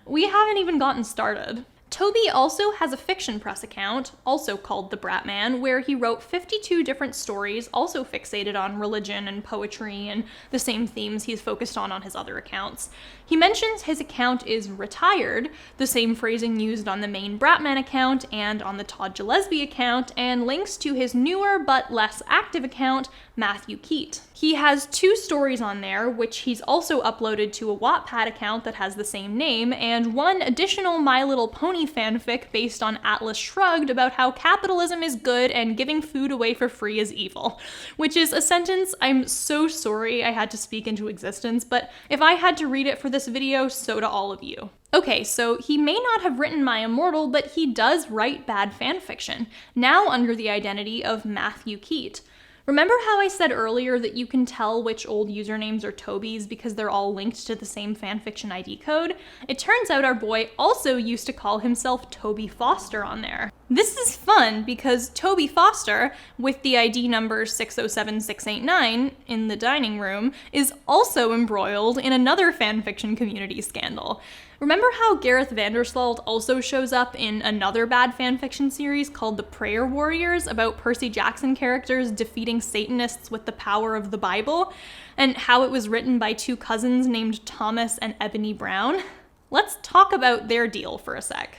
Speaker 1: We haven't even gotten started. Toby also has a fiction press account, also called The Bratman, where he wrote 52 different stories, also fixated on religion and poetry and the same themes he's focused on his other accounts. He mentions his account is retired, the same phrasing used on the main Bratman account and on the Todd Gillespie account, and links to his newer but less active account, Matthew Keat. He has 2 stories on there, which he's also uploaded to a Wattpad account that has the same name, and one additional My Little Pony fanfic based on Atlas Shrugged about how capitalism is good and giving food away for free is evil, which is a sentence I'm so sorry I had to speak into existence, but if I had to read it for this video, so do all of you. Okay, so he may not have written My Immortal, but he does write bad fanfiction, now under the identity of Matthew Keat. Remember how I said earlier that you can tell which old usernames are Toby's because they're all linked to the same fanfiction ID code? It turns out our boy also used to call himself Toby Foster on there. This is fun because Toby Foster, with the ID number 607689 in the dining room, is also embroiled in another fanfiction community scandal. Remember how Gareth Vandersloot also shows up in another bad fanfiction series called The Prayer Warriors about Percy Jackson characters defeating Satanists with the power of the Bible, and how it was written by 2 cousins named Thomas and Ebony Brown? Let's talk about their deal for a sec.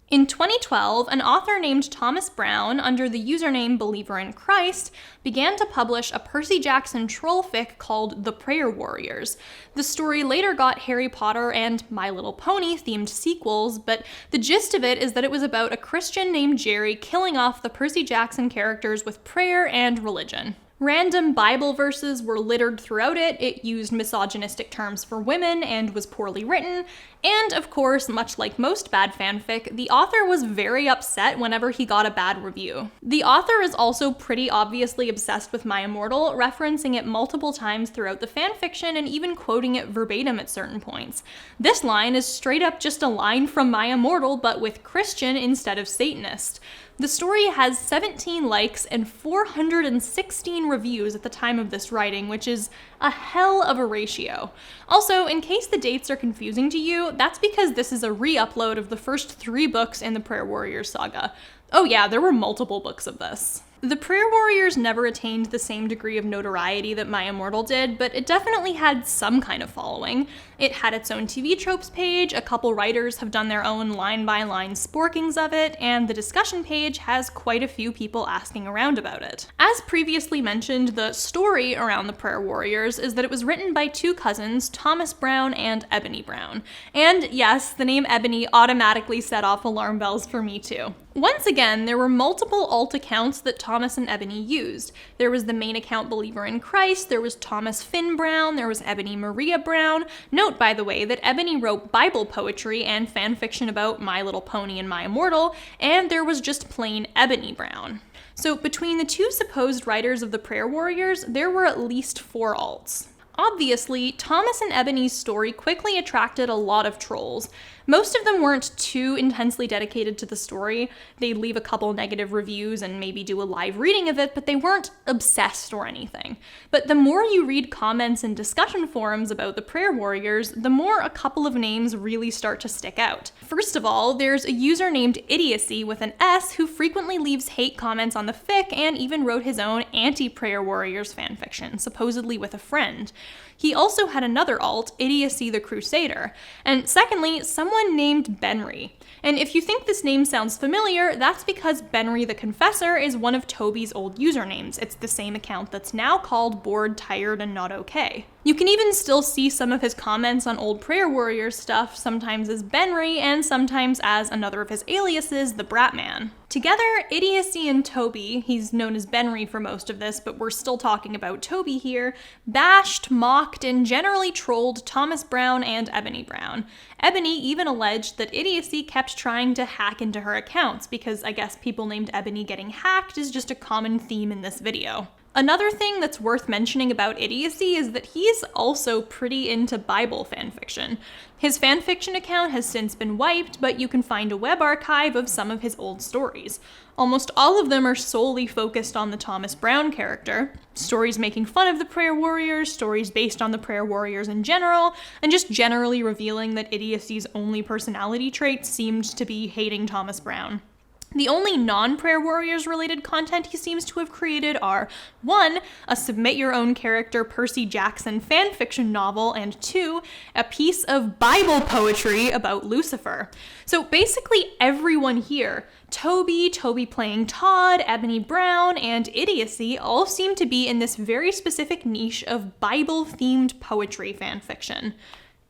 Speaker 1: In 2012, an author named Thomas Brown, under the username Believer in Christ, began to publish a Percy Jackson troll fic called The Prayer Warriors. The story later got Harry Potter and My Little Pony themed sequels, but the gist of it is that it was about a Christian named Jerry killing off the Percy Jackson characters with prayer and religion. Random Bible verses were littered throughout it, it used misogynistic terms for women and was poorly written, and of course, much like most bad fanfic, the author was very upset whenever he got a bad review. The author is also pretty obviously obsessed with My Immortal, referencing it multiple times throughout the fanfiction and even quoting it verbatim at certain points. This line is straight up just a line from My Immortal, but with Christian instead of Satanist. The story has 17 likes and 416 reviews at the time of this writing, which is a hell of a ratio. Also, in case the dates are confusing to you, that's because this is a re-upload of the first 3 books in the Prayer Warriors saga. Oh yeah, there were multiple books of this. The Prayer Warriors never attained the same degree of notoriety that My Immortal did, but it definitely had some kind of following. It had its own TV tropes page, a couple writers have done their own line-by-line sporkings of it, and the discussion page has quite a few people asking around about it. As previously mentioned, the story around the Prayer Warriors is that it was written by two cousins, Thomas Brown and Ebony Brown. And yes, the name Ebony automatically set off alarm bells for me too. Once again, there were multiple alt accounts that Thomas and Ebony used. There was the main account Believer in Christ, there was Thomas Finn Brown, there was Ebony Maria Brown. Note, by the way, that Ebony wrote Bible poetry and fanfiction about My Little Pony and My Immortal, and there was just plain Ebony Brown. So between the two supposed writers of the Prayer Warriors, there were at least 4 alts. Obviously, Thomas and Ebony's story quickly attracted a lot of trolls. Most of them weren't too intensely dedicated to the story. They'd leave a couple negative reviews and maybe do a live reading of it, but they weren't obsessed or anything. But the more you read comments and discussion forums about the Prayer Warriors, the more a couple of names really start to stick out. First of all, there's a user named Idiocy with an S who frequently leaves hate comments on the fic and even wrote his own anti-Prayer Warriors fanfiction, supposedly with a friend. He also had another alt, Idiocy the Crusader. And secondly, someone named Benry. And if you think this name sounds familiar, that's because Benry the Confessor is one of Toby's old usernames. It's the same account that's now called Bored, Tired, and Not Okay. You can even still see some of his comments on old Prayer Warriors stuff, sometimes as Benry and sometimes as another of his aliases, the Bratman. Together, Idiocy and Toby, he's known as Benry for most of this, but we're still talking about Toby here, bashed, mocked, and generally trolled Thomas Brown and Ebony Brown. Ebony even alleged that Idiocy kept trying to hack into her accounts, because I guess people named Ebony getting hacked is just a common theme in this video. Another thing that's worth mentioning about Idiocy is that he's also pretty into Bible fanfiction. His fanfiction account has since been wiped, but you can find a web archive of some of his old stories. Almost all of them are solely focused on the Thomas Brown character. Stories making fun of the Prayer Warriors, stories based on the Prayer Warriors in general, and just generally revealing that Idiocy's only personality trait seemed to be hating Thomas Brown. The only non-Prayer Warriors related content he seems to have created are 1. A submit your own character Percy Jackson fanfiction novel, and 2. A piece of Bible poetry about Lucifer. So basically everyone here, Toby playing Todd, Ebony Brown, and Idiocy all seem to be in this very specific niche of Bible-themed poetry fanfiction.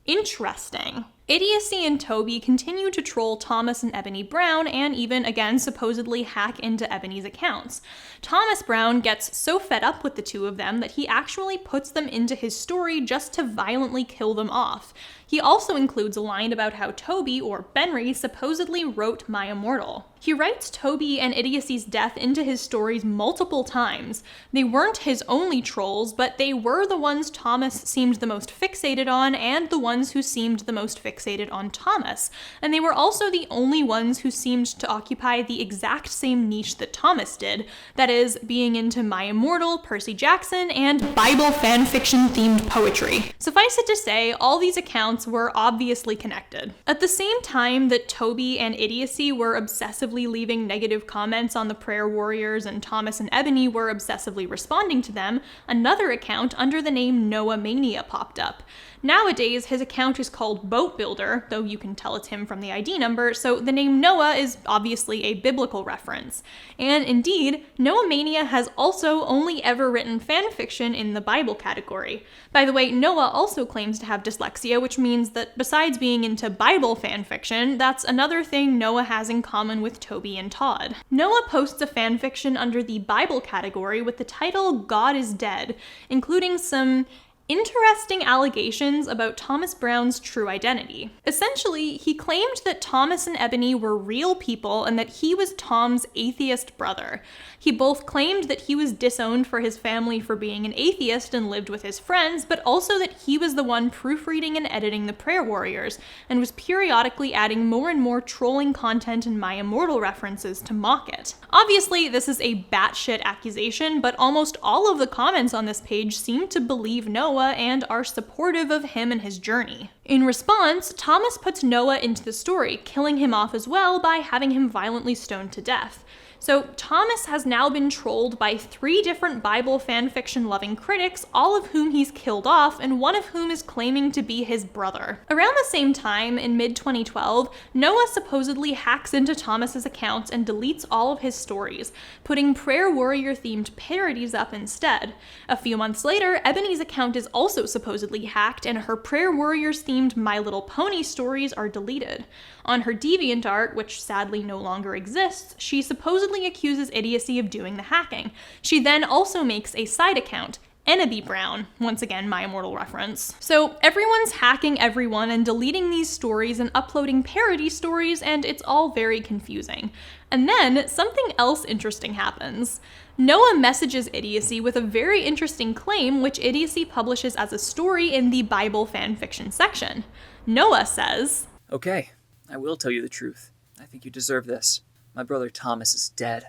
Speaker 1: Interesting. Idiocy and Toby continue to troll Thomas and Ebony Brown and even, again, supposedly hack into Ebony's accounts. Thomas Brown gets so fed up with the two of them that he actually puts them into his story just to violently kill them off. He also includes a line about how Toby, or Benry, supposedly wrote My Immortal. He writes Toby and Idiocy's death into his stories multiple times. They weren't his only trolls, but they were the ones Thomas seemed the most fixated on and the ones who seemed the most fixated on Thomas. And they were also the only ones who seemed to occupy the exact same niche that Thomas did, that is, being into My Immortal, Percy Jackson, and Bible fanfiction-themed poetry. Suffice it to say, all these accounts were obviously connected. At the same time that Toby and Idiocy were obsessively leaving negative comments on the Prayer Warriors and Thomas and Ebony were obsessively responding to them, another account under the name Noah Mania popped up. Nowadays, his account is called Boat Builder, though you can tell it's him from the ID number, so the name Noah is obviously a biblical reference. And indeed, Noah Mania has also only ever written fanfiction in the Bible category. By the way, Noah also claims to have dyslexia, which means that besides being into Bible fanfiction, that's another thing Noah has in common with Toby and Todd. Noah posts a fanfiction under the Bible category with the title God is Dead, including some interesting allegations about Thomas Brown's true identity. Essentially, he claimed that Thomas and Ebony were real people and that he was Tom's atheist brother. He both claimed that he was disowned for his family for being an atheist and lived with his friends, but also that he was the one proofreading and editing the Prayer Warriors, and was periodically adding more and more trolling content and My Immortal references to mock it. Obviously, this is a batshit accusation, but almost all of the comments on this page seem to believe Noah and are supportive of him and his journey. In response, Thomas puts Noah into the story, killing him off as well by having him violently stoned to death. So Thomas has now been trolled by 3 different Bible fanfiction-loving critics, all of whom he's killed off, and one of whom is claiming to be his brother. Around the same time, in mid-2012, Noah supposedly hacks into Thomas's accounts and deletes all of his stories, putting prayer warrior-themed parodies up instead. A few months later, Ebony's account is also supposedly hacked, and her prayer warriors-themed My Little Pony stories are deleted. On her DeviantArt, which sadly no longer exists, she supposedly accuses Idiocy of doing the hacking. She then also makes a side account, Enemy Brown, once again My Immortal reference. So everyone's hacking everyone and deleting these stories and uploading parody stories, and it's all very confusing. And then something else interesting happens. Noah messages Idiocy with a very interesting claim, which Idiocy publishes as a story in the Bible fanfiction section. Noah says,
Speaker 2: Okay, I will tell you the truth. I think you deserve this. My brother Thomas is dead.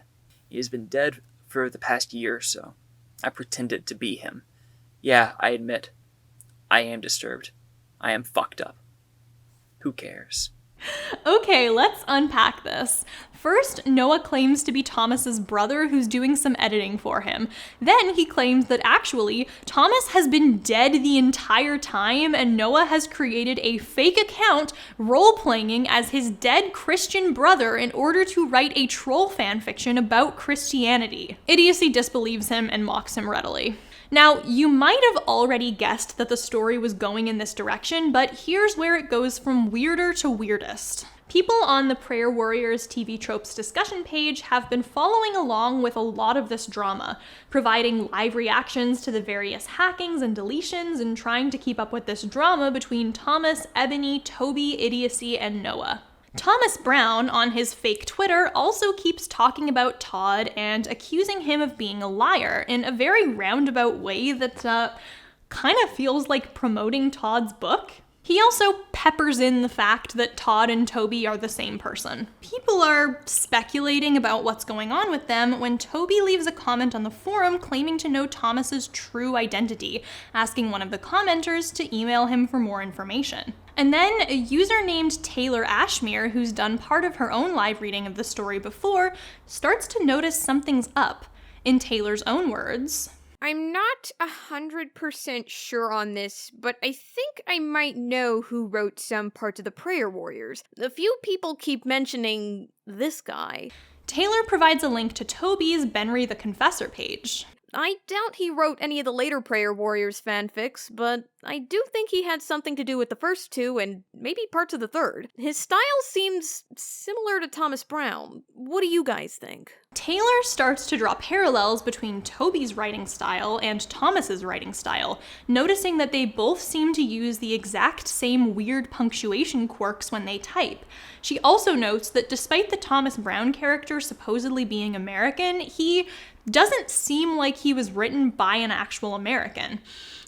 Speaker 2: He has been dead for the past year or so. I pretended to be him. Yeah, I admit, I am disturbed. I am fucked up. Who cares?
Speaker 1: Okay, let's unpack this. First, Noah claims to be Thomas's brother who's doing some editing for him. Then he claims that actually, Thomas has been dead the entire time and Noah has created a fake account role-playing as his dead Christian brother in order to write a troll fanfiction about Christianity. Idiocy disbelieves him and mocks him readily. Now, you might have already guessed that the story was going in this direction, but here's where it goes from weirder to weirdest. People on the Prayer Warriors TV Tropes discussion page have been following along with a lot of this drama, providing live reactions to the various hackings and deletions and trying to keep up with this drama between Thomas, Ebony, Toby, Idiocy, and Noah. Thomas Brown, on his fake Twitter, also keeps talking about Todd and accusing him of being a liar in a very roundabout way that kind of feels like promoting Todd's book. He also peppers in the fact that Todd and Toby are the same person. People are speculating about what's going on with them when Toby leaves a comment on the forum claiming to know Thomas's true identity, asking one of the commenters to email him for more information. And then a user named Taylor Ashmere, who's done part of her own live reading of the story before, starts to notice something's up. In Taylor's own words,
Speaker 3: I'm not 100% sure on this, but I think I might know who wrote some parts of the Prayer Warriors. A few people keep mentioning this guy.
Speaker 1: Taylor provides a link to Toby's Benry the Confessor page.
Speaker 3: I doubt he wrote any of the later Prayer Warriors fanfics, but I do think he had something to do with the first 2 and maybe parts of the 3rd. His style seems similar to Thomas Brown. What do you guys think?
Speaker 1: Taylor starts to draw parallels between Toby's writing style and Thomas's writing style, noticing that they both seem to use the exact same weird punctuation quirks when they type. She also notes that despite the Thomas Brown character supposedly being American, he doesn't seem like he was written by an actual American.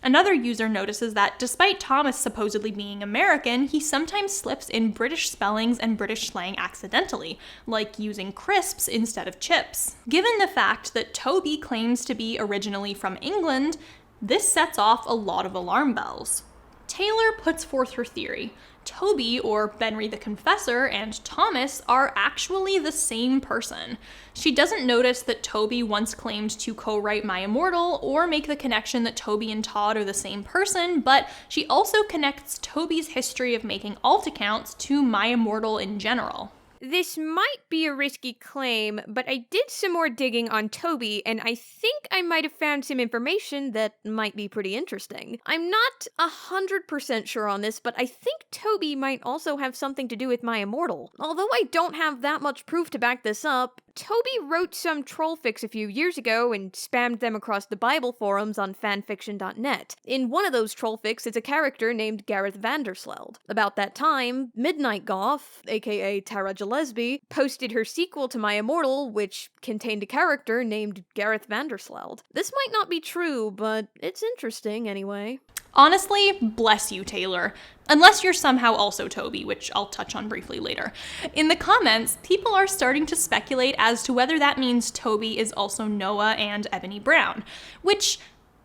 Speaker 1: Another user notices that despite Thomas supposedly being American, he sometimes slips in British spellings and British slang accidentally, like using crisps instead of chips. Given the fact that Toby claims to be originally from England, this sets off a lot of alarm bells. Taylor puts forth her theory. Toby, or Benry the Confessor, and Thomas are actually the same person. She doesn't notice that Toby once claimed to co-write My Immortal or make the connection that Toby and Todd are the same person, but she also connects Toby's history of making alt accounts to My Immortal in general.
Speaker 3: This might be a risky claim, but I did some more digging on Toby, and I think I might have found some information that might be pretty interesting. I'm not 100% sure on this, but I think Toby might also have something to do with My Immortal. Although I don't have that much proof to back this up, Toby wrote some troll fics a few years ago and spammed them across the Bible forums on fanfiction.net. In one of those troll fics is a character named Gareth Vandersleld. About that time, Midnight Goth, aka Tara Gillespie, posted her sequel to My Immortal, which contained a character named Gareth Vandersleld. This might not be true, but it's interesting anyway.
Speaker 1: Honestly, bless you, Taylor. Unless you're somehow also Toby, which I'll touch on briefly later. In the comments, people are starting to speculate as to whether that means Toby is also Noah and Ebony Brown, which,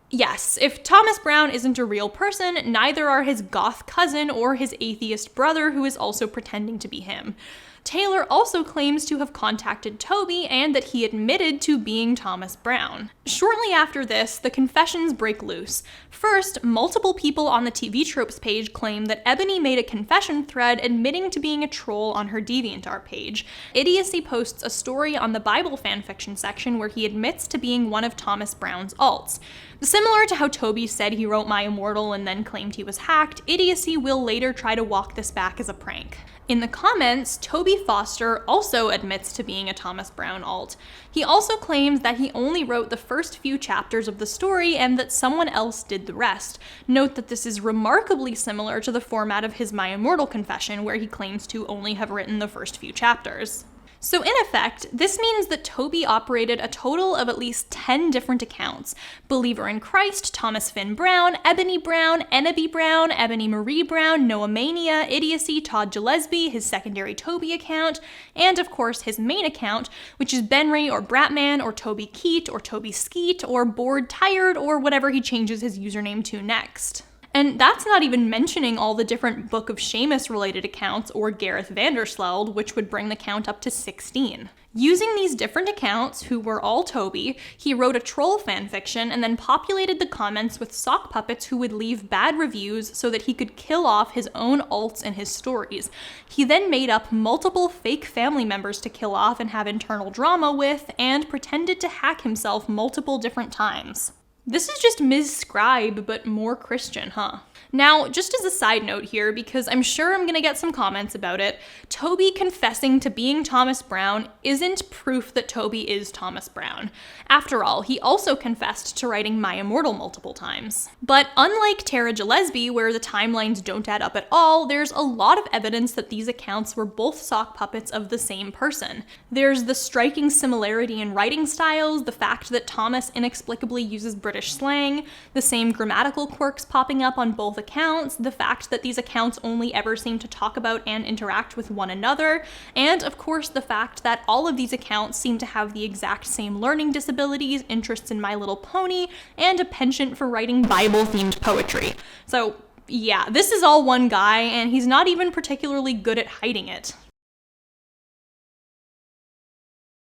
Speaker 1: yes, if Thomas Brown isn't a real person, neither are his goth cousin or his atheist brother who is also pretending to be him. Taylor also claims to have contacted Toby and that he admitted to being Thomas Brown. Shortly after this, the confessions break loose. First, multiple people on the TV Tropes page claim that Ebony made a confession thread admitting to being a troll on her DeviantArt page. Idiocy posts a story on the Bible fanfiction section where he admits to being one of Thomas Brown's alts. Similar to how Toby said he wrote My Immortal and then claimed he was hacked, Idiocy will later try to walk this back as a prank. In the comments, Toby Foster also admits to being a Thomas Brown alt. He also claims that he only wrote the first few chapters of the story and that someone else did the rest. Note that this is remarkably similar to the format of his My Immortal confession, where he claims to only have written the first few chapters. So in effect, this means that Toby operated a total of at least 10 different accounts. Believer in Christ, Thomas Finn Brown, Ebony Brown, Ennaby Brown, Ebony Marie Brown, Noah Mania, Idiocy, Todd Gillespie, his secondary Toby account, and of course his main account, which is Benry or Bratman or Toby Keat or Toby Skeet or Bored Tired or whatever he changes his username to next. And that's not even mentioning all the different Book of Seamus related accounts or Gareth Vandersloot, which would bring the count up to 16. Using these different accounts, who were all Toby, he wrote a troll fanfiction and then populated the comments with sock puppets who would leave bad reviews so that he could kill off his own alts in his stories. He then made up multiple fake family members to kill off and have internal drama with, and pretended to hack himself multiple different times. This is just Ms. Scribe, but more Christian, huh? Now, just as a side note here, because I'm sure I'm gonna get some comments about it, Toby confessing to being Thomas Brown isn't proof that Toby is Thomas Brown. After all, he also confessed to writing My Immortal multiple times. But unlike Tara Gillespie, where the timelines don't add up at all, there's a lot of evidence that these accounts were both sock puppets of the same person. There's the striking similarity in writing styles, the fact that Thomas inexplicably uses British slang, the same grammatical quirks popping up on both accounts, the fact that these accounts only ever seem to talk about and interact with one another, and of course the fact that all of these accounts seem to have the exact same learning disabilities, interests in My Little Pony, and a penchant for writing Bible-themed poetry. So yeah, this is all one guy, and he's not even particularly good at hiding it.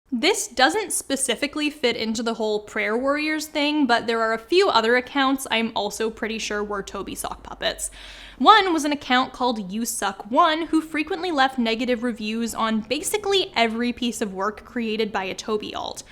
Speaker 1: This doesn't specifically fit into the whole prayer warriors thing, but there are a few other accounts I'm also pretty sure were Toby sock puppets. One was an account called You Suck One, who frequently left negative reviews on basically every piece of work created by a Toby alt.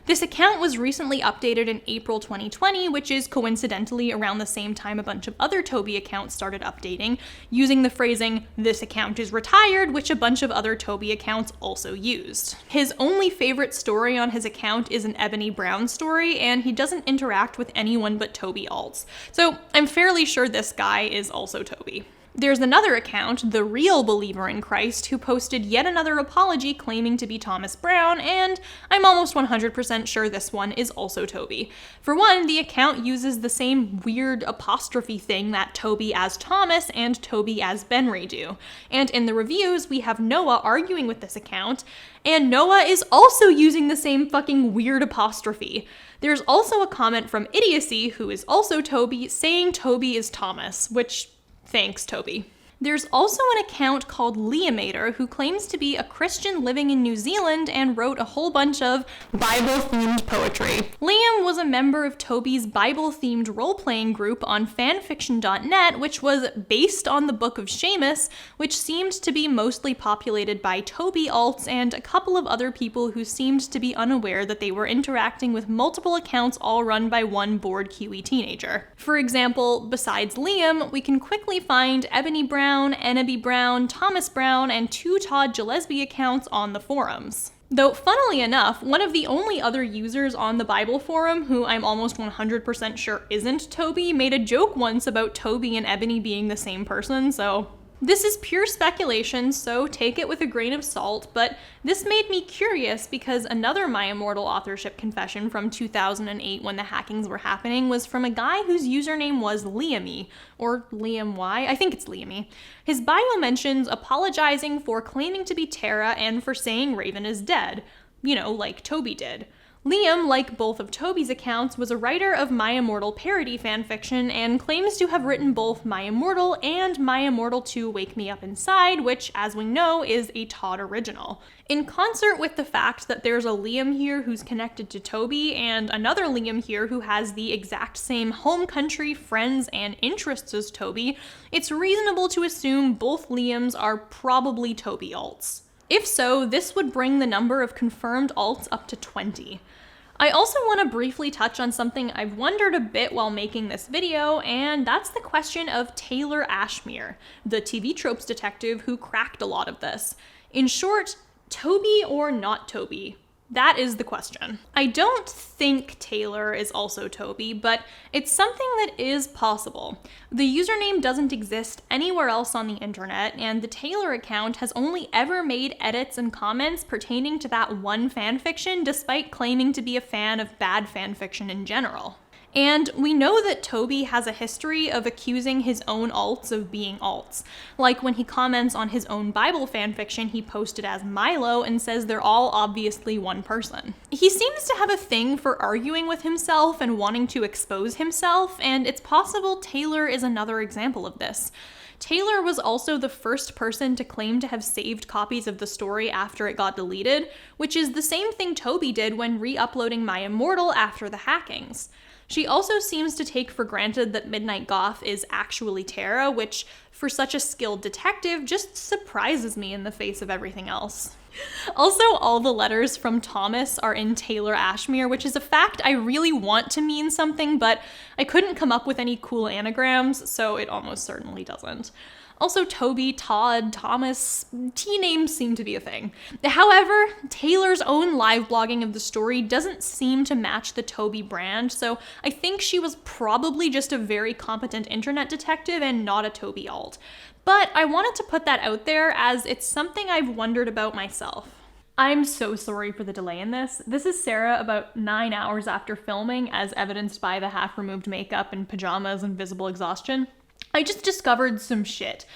Speaker 1: This account was recently updated in April 2020, which is coincidentally around the same time a bunch of other Toby accounts started updating, using the phrasing, "this account is retired," which a bunch of other Toby accounts also used. His only favorite story on his account is an Ebony Brown story, and he doesn't interact with anyone but Toby alts. So I'm fairly sure this guy is also Toby. There's another account, The Real Believer in Christ, who posted yet another apology claiming to be Thomas Brown, and I'm almost 100% sure this one is also Toby. For one, the account uses the same weird apostrophe thing that Toby as Thomas and Toby as Benry do. And in the reviews, we have Noah arguing with this account, and Noah is also using the same fucking weird apostrophe. There's also a comment from Idiocy, who is also Toby, saying Toby is Thomas, which thanks, Toby. There's also an account called Liamator who claims to be a Christian living in New Zealand and wrote a whole bunch of Bible-themed poetry. Liam was a member of Toby's Bible-themed role-playing group on fanfiction.net, which was based on the Book of Seamus, which seemed to be mostly populated by Toby alts and a couple of other people who seemed to be unaware that they were interacting with multiple accounts all run by one bored Kiwi teenager. For example, besides Liam, we can quickly find Ebony Brown, Ennaby Brown, Thomas Brown, and 2 Todd Gillespie accounts on the forums. Though, funnily enough, one of the only other users on the Bible forum, who I'm almost 100% sure isn't Toby, made a joke once about Toby and Ebony being the same person, so this is pure speculation, so take it with a grain of salt, but this made me curious because another My Immortal authorship confession from 2008 when the hackings were happening was from a guy whose username was Liamy, or Liam Y, I think it's Liamy. His bio mentions apologizing for claiming to be Tara and for saying Raven is dead, you know, like Toby did. Liam, like both of Toby's accounts, was a writer of My Immortal parody fanfiction and claims to have written both My Immortal and My Immortal 2 Wake Me Up Inside, which, as we know, is a Todd original. In concert with the fact that there's a Liam here who's connected to Toby and another Liam here who has the exact same home country, friends, and interests as Toby, it's reasonable to assume both Liams are probably Toby alts. If so, this would bring the number of confirmed alts up to 20. I also want to briefly touch on something I've wondered a bit while making this video, and that's the question of Taylor Ashmere, the TV tropes detective who cracked a lot of this. In short, Toby or not Toby? That is the question. I don't think Taylor is also Toby, but it's something that is possible. The username doesn't exist anywhere else on the internet, and the Taylor account has only ever made edits and comments pertaining to that one fanfiction, despite claiming to be a fan of bad fanfiction in general. And we know that Toby has a history of accusing his own alts of being alts. Like when he comments on his own Bible fanfiction he posted as Milo and says they're all obviously one person. He seems to have a thing for arguing with himself and wanting to expose himself, and it's possible Taylor is another example of this. Taylor was also the first person to claim to have saved copies of the story after it got deleted, which is the same thing Toby did when re-uploading My Immortal after the hackings. She also seems to take for granted that Midnight Goth is actually Tara, which, for such a skilled detective, just surprises me in the face of everything else. Also, all the letters from Thomas are in Taylor Ashmere, which is a fact I really want to mean something, but I couldn't come up with any cool anagrams, so it almost certainly doesn't. Also, Toby, Todd, Thomas, T-names seem to be a thing. However, Taylor's own live blogging of the story doesn't seem to match the Toby brand, so I think she was probably just a very competent internet detective and not a Toby alt. But I wanted to put that out there as it's something I've wondered about myself. I'm so sorry for the delay in this. This is Sarah about 9 hours after filming, as evidenced by the half-removed makeup and pajamas and visible exhaustion. I just discovered some shit.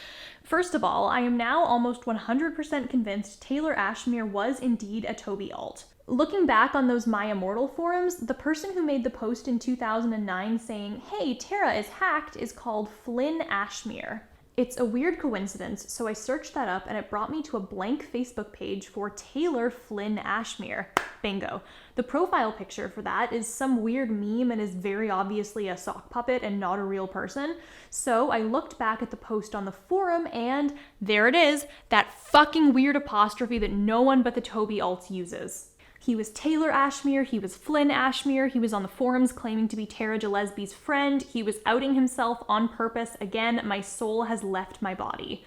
Speaker 1: First of all, I am now almost 100% convinced Taylor Ashmere was indeed a Toby alt. Looking back on those My Immortal forums, the person who made the post in 2009 saying, "Hey, Tara is hacked," is called Flynn Ashmere. It's a weird coincidence, so I searched that up and it brought me to a blank Facebook page for Taylor Flynn Ashmere. Bingo. The profile picture for that is some weird meme and is very obviously a sock puppet and not a real person. So I looked back at the post on the forum and there it is, that fucking weird apostrophe that no one but the Toby alts uses. He was Taylor Ashmere, he was Flynn Ashmere, he was on the forums claiming to be Tara Gillespie's friend, he was outing himself on purpose. Again, my soul has left my body.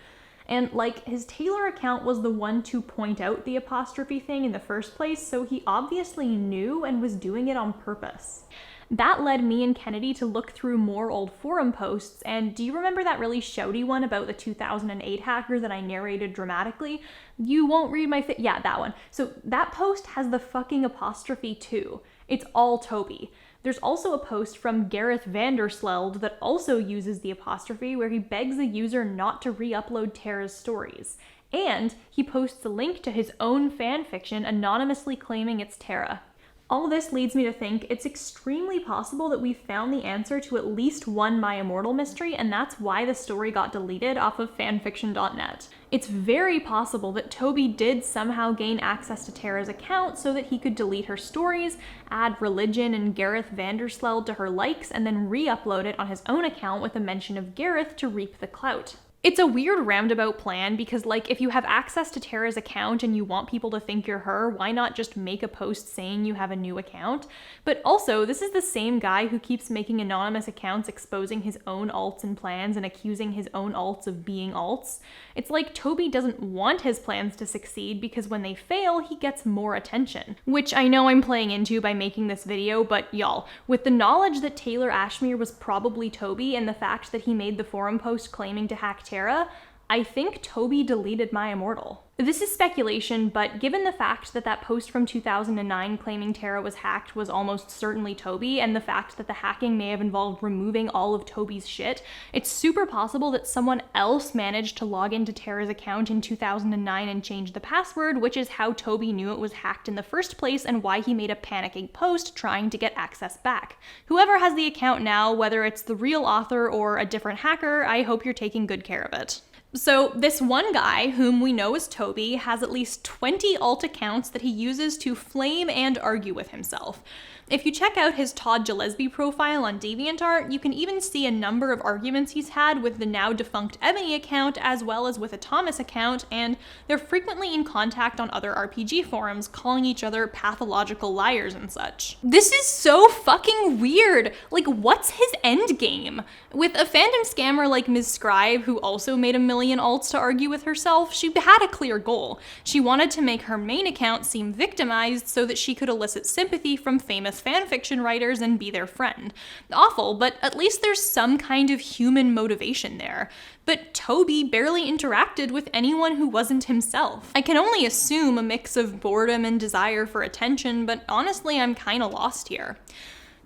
Speaker 1: And like, his Taylor account was the one to point out the apostrophe thing in the first place, so he obviously knew and was doing it on purpose. That led me and Kennedy to look through more old forum posts, and do you remember that really shouty one about the 2008 hacker that I narrated dramatically? You won't read my yeah, that one. So that post has the fucking apostrophe too. It's all Toby. There's also a post from Gareth Vandersleld that also uses the apostrophe where he begs the user not to re-upload Tara's stories. And he posts a link to his own fanfiction anonymously claiming it's Tara. All this leads me to think it's extremely possible that we found the answer to at least one My Immortal mystery, and that's why the story got deleted off of fanfiction.net. It's very possible that Toby did somehow gain access to Tara's account so that he could delete her stories, add Religion and Gareth Vandersleld to her likes, and then re-upload it on his own account with a mention of Gareth to reap the clout. It's a weird roundabout plan because, like, if you have access to Tara's account and you want people to think you're her, why not just make a post saying you have a new account? But also, this is the same guy who keeps making anonymous accounts exposing his own alts and plans and accusing his own alts of being alts. It's like Toby doesn't want his plans to succeed because when they fail, he gets more attention. Which I know I'm playing into by making this video, but y'all, with the knowledge that Taylor Ashmere was probably Toby and the fact that he made the forum post claiming to hack Tara, I think Toby deleted My Immortal. This is speculation, but given the fact that that post from 2009 claiming Tara was hacked was almost certainly Toby, and the fact that the hacking may have involved removing all of Toby's shit, it's super possible that someone else managed to log into Tara's account in 2009 and change the password, which is how Toby knew it was hacked in the first place and why he made a panicking post trying to get access back. Whoever has the account now, whether it's the real author or a different hacker, I hope you're taking good care of it. So this one guy, whom we know as Toby, has at least 20 alt accounts that he uses to flame and argue with himself. If you check out his Todd Gillespie profile on DeviantArt, you can even see a number of arguments he's had with the now defunct Ebony account as well as with a Thomas account, and they're frequently in contact on other RPG forums, calling each other pathological liars and such. This is so fucking weird! Like, what's his end game? With a fandom scammer like Ms. Scribe, who also made a million alts to argue with herself, she had a clear goal. She wanted to make her main account seem victimized so that she could elicit sympathy from famous fanfiction writers and be their friend. Awful, but at least there's some kind of human motivation there. But Toby barely interacted with anyone who wasn't himself. I can only assume a mix of boredom and desire for attention, but honestly, I'm kinda lost here.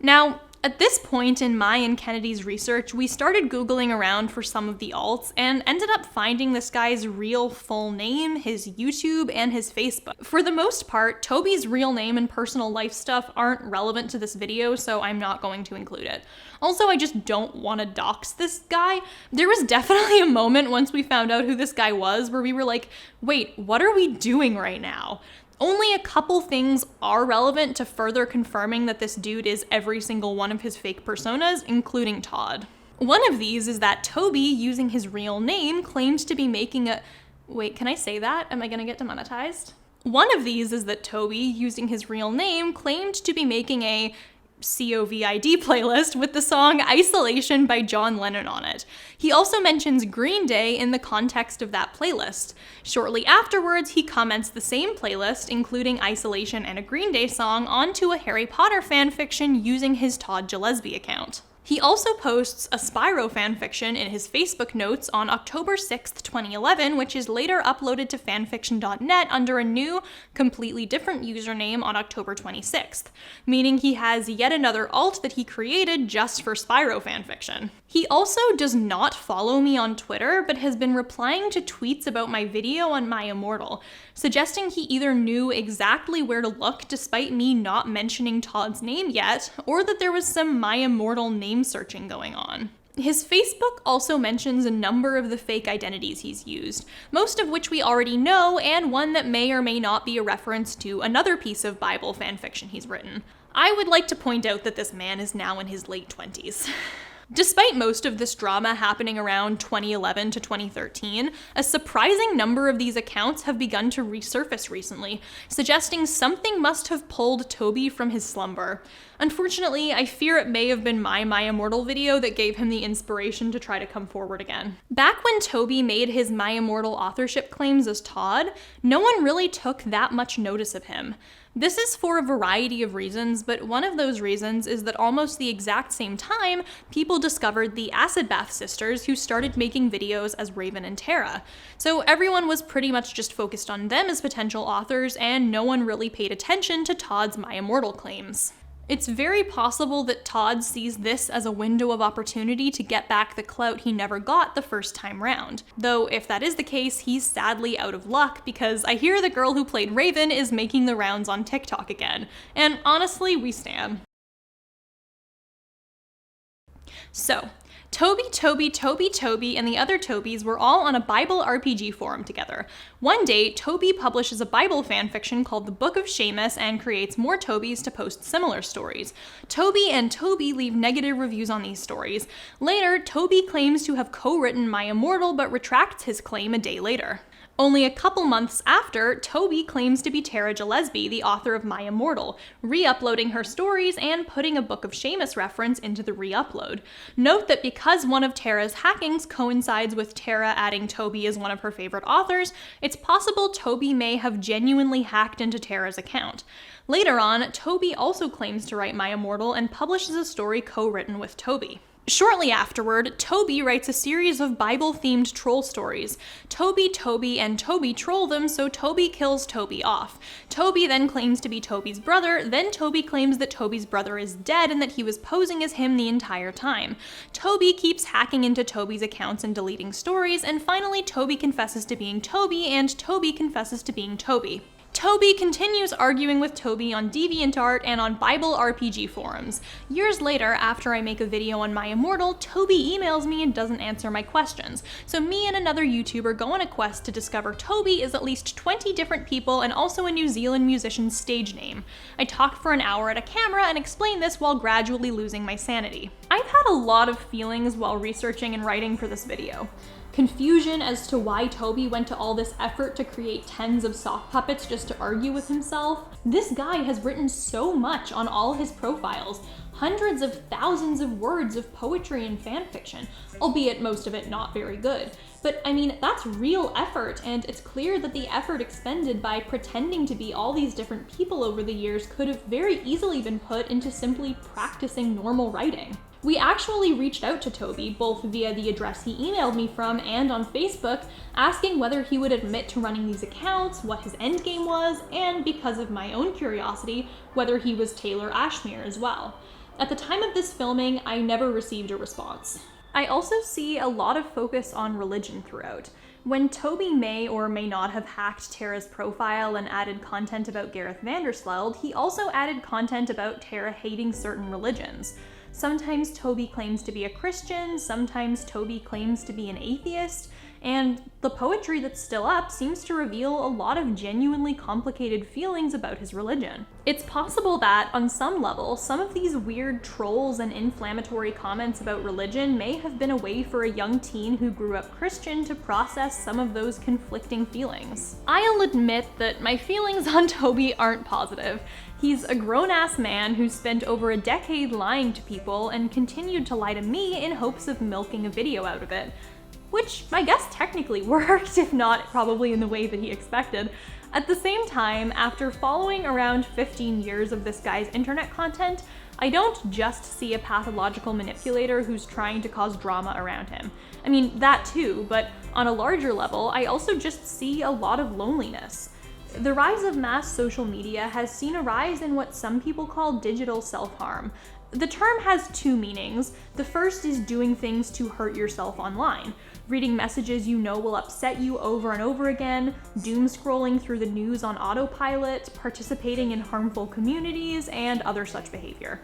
Speaker 1: Now, at this point in my and Kennedy's research, we started Googling around for some of the alts and ended up finding this guy's real full name, his YouTube, and his Facebook. For the most part, Toby's real name and personal life stuff aren't relevant to this video, so I'm not going to include it. Also, I just don't want to dox this guy. There was definitely a moment once we found out who this guy was where we were like, wait, what are we doing right now? Only a couple things are relevant to further confirming that this dude is every single one of his fake personas, including Todd. One of these is that Toby, using his real name, claimed to be making a... Wait, can I say that? Am I gonna get demonetized? One of these is that Toby, using his real name, claimed to be making a COVID playlist with the song Isolation by John Lennon on it. He also mentions Green Day in the context of that playlist. Shortly afterwards, he comments the same playlist, including Isolation and a Green Day song, onto a Harry Potter fanfiction using his Todd Gillespie account. He also posts a Spyro fanfiction in his Facebook notes on October 6th, 2011, which is later uploaded to fanfiction.net under a new, completely different username on October 26th, meaning he has yet another alt that he created just for Spyro fanfiction. He also does not follow me on Twitter, but has been replying to tweets about my video on My Immortal, suggesting he either knew exactly where to look despite me not mentioning Todd's name yet, or that there was some My Immortal name searching going on. His Facebook also mentions a number of the fake identities he's used, most of which we already know, and one that may or may not be a reference to another piece of Bible fanfiction he's written. I would like to point out that this man is now in his late 20s. Despite most of this drama happening around 2011 to 2013, a surprising number of these accounts have begun to resurface recently, suggesting something must have pulled Toby from his slumber. Unfortunately, I fear it may have been my Immortal video that gave him the inspiration to try to come forward again. Back when Toby made his My Immortal authorship claims as Todd, no one really took that much notice of him. This is for a variety of reasons, but one of those reasons is that almost the exact same time, people discovered the Acid Bath sisters who started making videos as Raven and Tara. So everyone was pretty much just focused on them as potential authors, and no one really paid attention to Todd's My Immortal claims. It's very possible that Todd sees this as a window of opportunity to get back the clout he never got the first time round. Though if that is the case, he's sadly out of luck because I hear the girl who played Raven is making the rounds on TikTok again. And honestly, we stan. So, Toby, and the other Tobys were all on a Bible RPG forum together. One day, Toby publishes a Bible fanfiction called The Book of Seamus and creates more Tobys to post similar stories. Toby and Toby leave negative reviews on these stories. Later, Toby claims to have co-written My Immortal but retracts his claim a day later. Only a couple months after, Toby claims to be Tara Gillespie, the author of My Immortal, re-uploading her stories and putting a Book of Seamus reference into the re-upload. Note that because one of Tara's hackings coincides with Tara adding Toby as one of her favorite authors, it's possible Toby may have genuinely hacked into Tara's account. Later on, Toby also claims to write My Immortal and publishes a story co-written with Toby. Shortly afterward, Toby writes a series of Bible-themed troll stories. Toby, and Toby troll them, so Toby kills Toby off. Toby then claims to be Toby's brother, then Toby claims that Toby's brother is dead and that he was posing as him the entire time. Toby keeps hacking into Toby's accounts and deleting stories, and finally Toby confesses to being Toby, and Toby confesses to being Toby. Toby continues arguing with Toby on DeviantArt and on Bible RPG forums. Years later, after I make a video on My Immortal, Toby emails me and doesn't answer my questions. So me and another YouTuber go on a quest to discover Toby is at least 20 different people and also a New Zealand musician's stage name. I talk for an hour at a camera and explain this while gradually losing my sanity. I've had a lot of feelings while researching and writing for this video. Confusion as to why Toby went to all this effort to create tens of sock puppets just to argue with himself. This guy has written so much on all his profiles, hundreds of thousands of words of poetry and fanfiction, albeit most of it not very good. But I mean, that's real effort, and it's clear that the effort expended by pretending to be all these different people over the years could have very easily been put into simply practicing normal writing. We actually reached out to Toby, both via the address he emailed me from and on Facebook, asking whether he would admit to running these accounts, what his endgame was, and because of my own curiosity, whether he was Taylor Ashmere as well. At the time of this filming, I never received a response. I also see a lot of focus on religion throughout. When Toby may or may not have hacked Tara's profile and added content about Gareth Vandersveld, he also added content about Tara hating certain religions. Sometimes Toby claims to be a Christian, sometimes Toby claims to be an atheist, and the poetry that's still up seems to reveal a lot of genuinely complicated feelings about his religion. It's possible that, on some level, some of these weird trolls and inflammatory comments about religion may have been a way for a young teen who grew up Christian to process some of those conflicting feelings. I'll admit that my feelings on Toby aren't positive. He's a grown-ass man who spent over a decade lying to people and continued to lie to me in hopes of milking a video out of it. Which I guess technically worked, if not probably in the way that he expected. At the same time, after following around 15 years of this guy's internet content, I don't just see a pathological manipulator who's trying to cause drama around him. I mean, that too, but on a larger level, I also just see a lot of loneliness. The rise of mass social media has seen a rise in what some people call digital self-harm. The term has two meanings. The first is doing things to hurt yourself online. Reading messages you know will upset you over and over again, doom scrolling through the news on autopilot, participating in harmful communities, and other such behavior.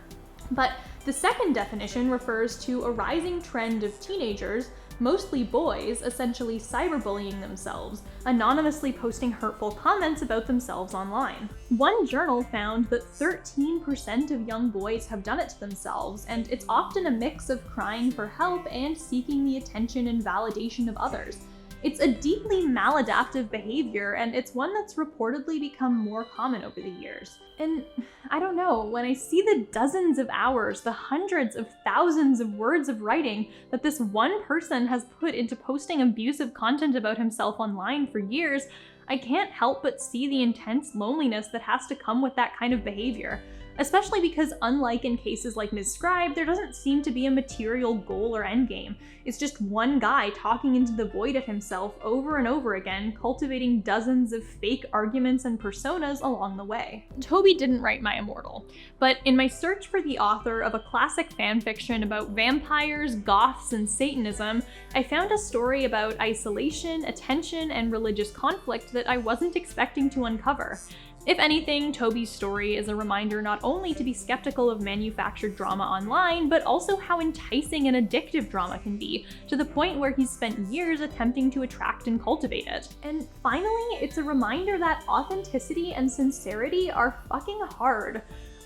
Speaker 1: But the second definition refers to a rising trend of teenagers, mostly boys, essentially cyberbullying themselves, anonymously posting hurtful comments about themselves online. One journal found that 13% of young boys have done it to themselves, and it's often a mix of crying for help and seeking the attention and validation of others. It's a deeply maladaptive behavior, and it's one that's reportedly become more common over the years. And I don't know, when I see the dozens of hours, the hundreds of thousands of words of writing that this one person has put into posting abusive content about himself online for years, I can't help but see the intense loneliness that has to come with that kind of behavior. Especially because, unlike in cases like Ms. Scribe, there doesn't seem to be a material goal or endgame. It's just one guy talking into the void at himself over and over again, cultivating dozens of fake arguments and personas along the way. Toby didn't write My Immortal, but in my search for the author of a classic fanfiction about vampires, goths, and Satanism, I found a story about isolation, attention, and religious conflict that I wasn't expecting to uncover. If anything, Toby's story is a reminder not only to be skeptical of manufactured drama online, but also how enticing and addictive drama can be, to the point where he's spent years attempting to attract and cultivate it. And finally, it's a reminder that authenticity and sincerity are fucking hard.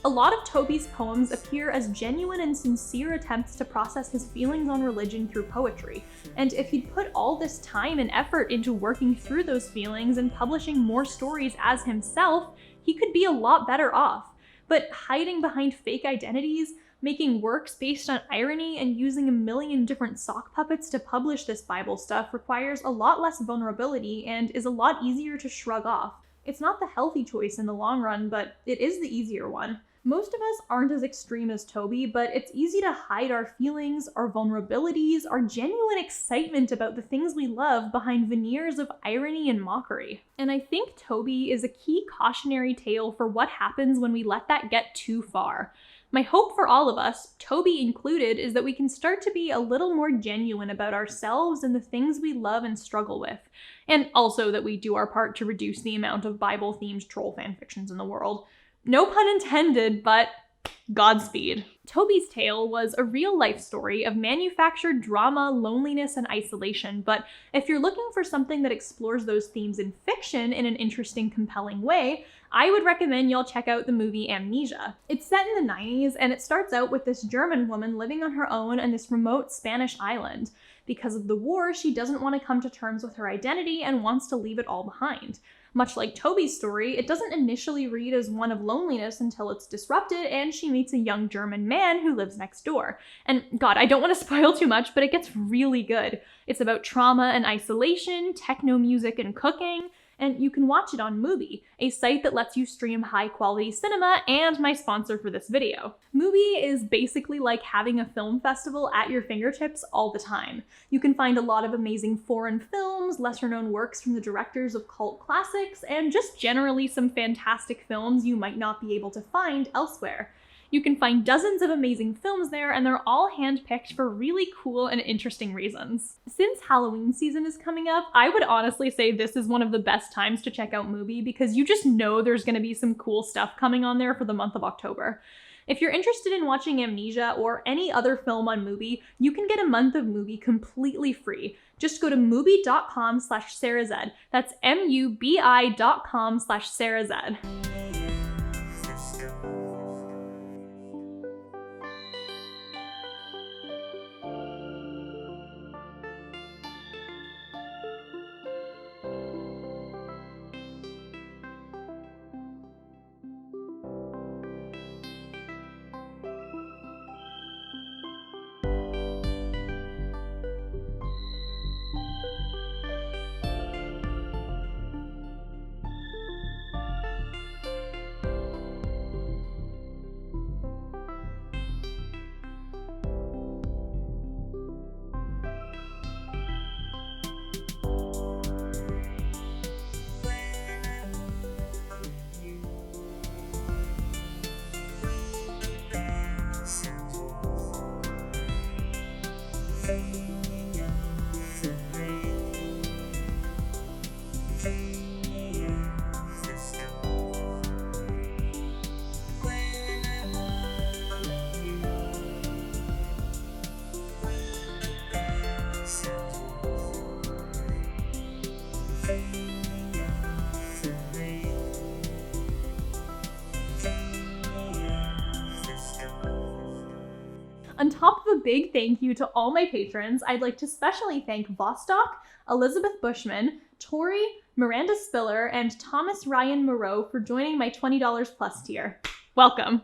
Speaker 1: A lot of Toby's poems appear as genuine and sincere attempts to process his feelings on religion through poetry, and if he'd put all this time and effort into working through those feelings and publishing more stories as himself, he could be a lot better off. But hiding behind fake identities, making works based on irony, and using a million different sock puppets to publish this Bible stuff requires a lot less vulnerability and is a lot easier to shrug off. It's not the healthy choice in the long run, but it is the easier one. Most of us aren't as extreme as Toby, but it's easy to hide our feelings, our vulnerabilities, our genuine excitement about the things we love behind veneers of irony and mockery. And I think Toby is a key cautionary tale for what happens when we let that get too far. My hope for all of us, Toby included, is that we can start to be a little more genuine about ourselves and the things we love and struggle with, and also that we do our part to reduce the amount of Bible-themed troll fanfictions in the world. No pun intended, but Godspeed. Toby's tale was a real-life story of manufactured drama, loneliness, and isolation, but if you're looking for something that explores those themes in fiction in an interesting, compelling way, I would recommend y'all check out the movie Amnesia. It's set in the 90s, and it starts out with this German woman living on her own on this remote Spanish island. Because of the war, she doesn't want to come to terms with her identity and wants to leave it all behind. Much like Toby's story, it doesn't initially read as one of loneliness until it's disrupted and she meets a young German man who lives next door. And God, I don't want to spoil too much, but it gets really good. It's about trauma and isolation, techno music and cooking, and you can watch it on Mubi, a site that lets you stream high-quality cinema and my sponsor for this video. Mubi is basically like having a film festival at your fingertips all the time. You can find a lot of amazing foreign films, lesser-known works from the directors of cult classics, and just generally some fantastic films you might not be able to find elsewhere. You can find dozens of amazing films there, and they're all handpicked for really cool and interesting reasons. Since Halloween season is coming up, I would honestly say this is one of the best times to check out Mubi because you just know there's going to be some cool stuff coming on there for the month of October. If you're interested in watching Amnesia or any other film on Mubi, you can get a month of Mubi completely free. Just go to mubi.com/SarahZ. That's mubi.com/SarahZ. On top of a big thank you to all my patrons, I'd like to specially thank Vostok, Elizabeth Bushman, Tori, Miranda Spiller, and Thomas Ryan Moreau for joining my $20 plus tier. Welcome.